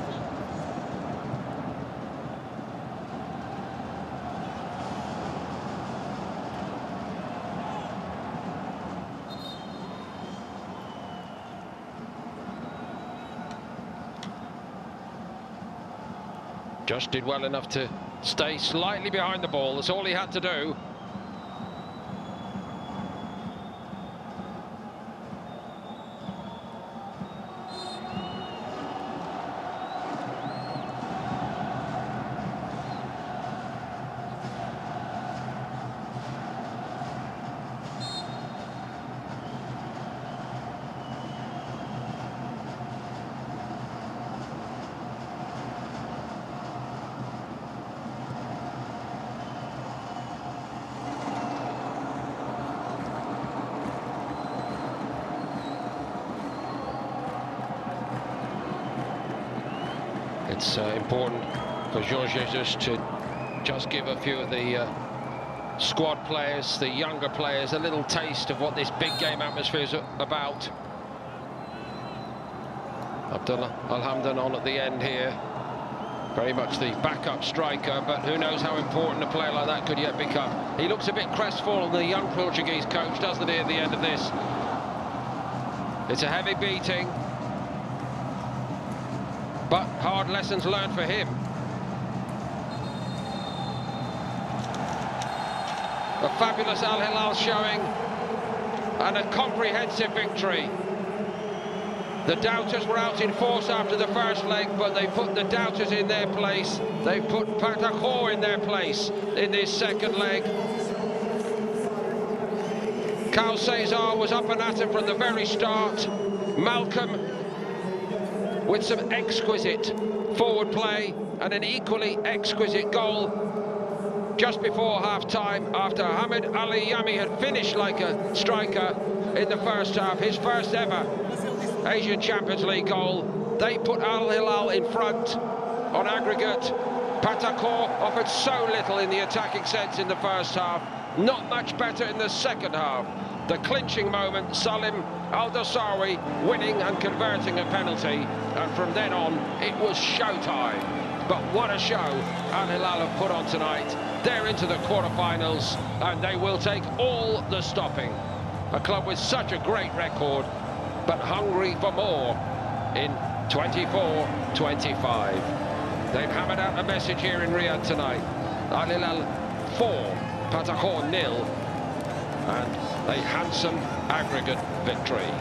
Just did well enough to stay slightly behind the ball. That's all he had to do. It's important for Jorge Jesus to just give a few of the squad players, the younger players, a little taste of what this big game atmosphere is about. Abdullah Alhamdan on at the end here. Very much the backup striker, but who knows how important a player like that could yet become. He looks a bit crestfallen, the young Portuguese coach, doesn't he, at the end of this? It's a heavy beating, but hard lessons learned for him. A fabulous Al Hilal showing and a comprehensive victory. The doubters were out in force after the first leg, but they put the doubters in their place. They put Pakhtakor in their place in this second leg. KSA was up and at him from the very start. Malcolm with some exquisite forward play and an equally exquisite goal just before half-time, after Hamid Ali Yami had finished like a striker in the first half, his first ever Asian Champions League goal. They put Al Hilal in front on aggregate. Pakhtakor offered so little in the attacking sense in the first half, not much better in the second half. The clinching moment, Salim Al-Dosawi winning and converting a penalty, and from then on it was showtime. But what a show Al Hilal have put on tonight. They're into the quarterfinals and they will take all the stopping. A club with such a great record, but hungry for more in 24-25. They've hammered out a message here in Riyadh tonight. Al Hilal 4, Pakhtakor 0, and a handsome aggregate victory.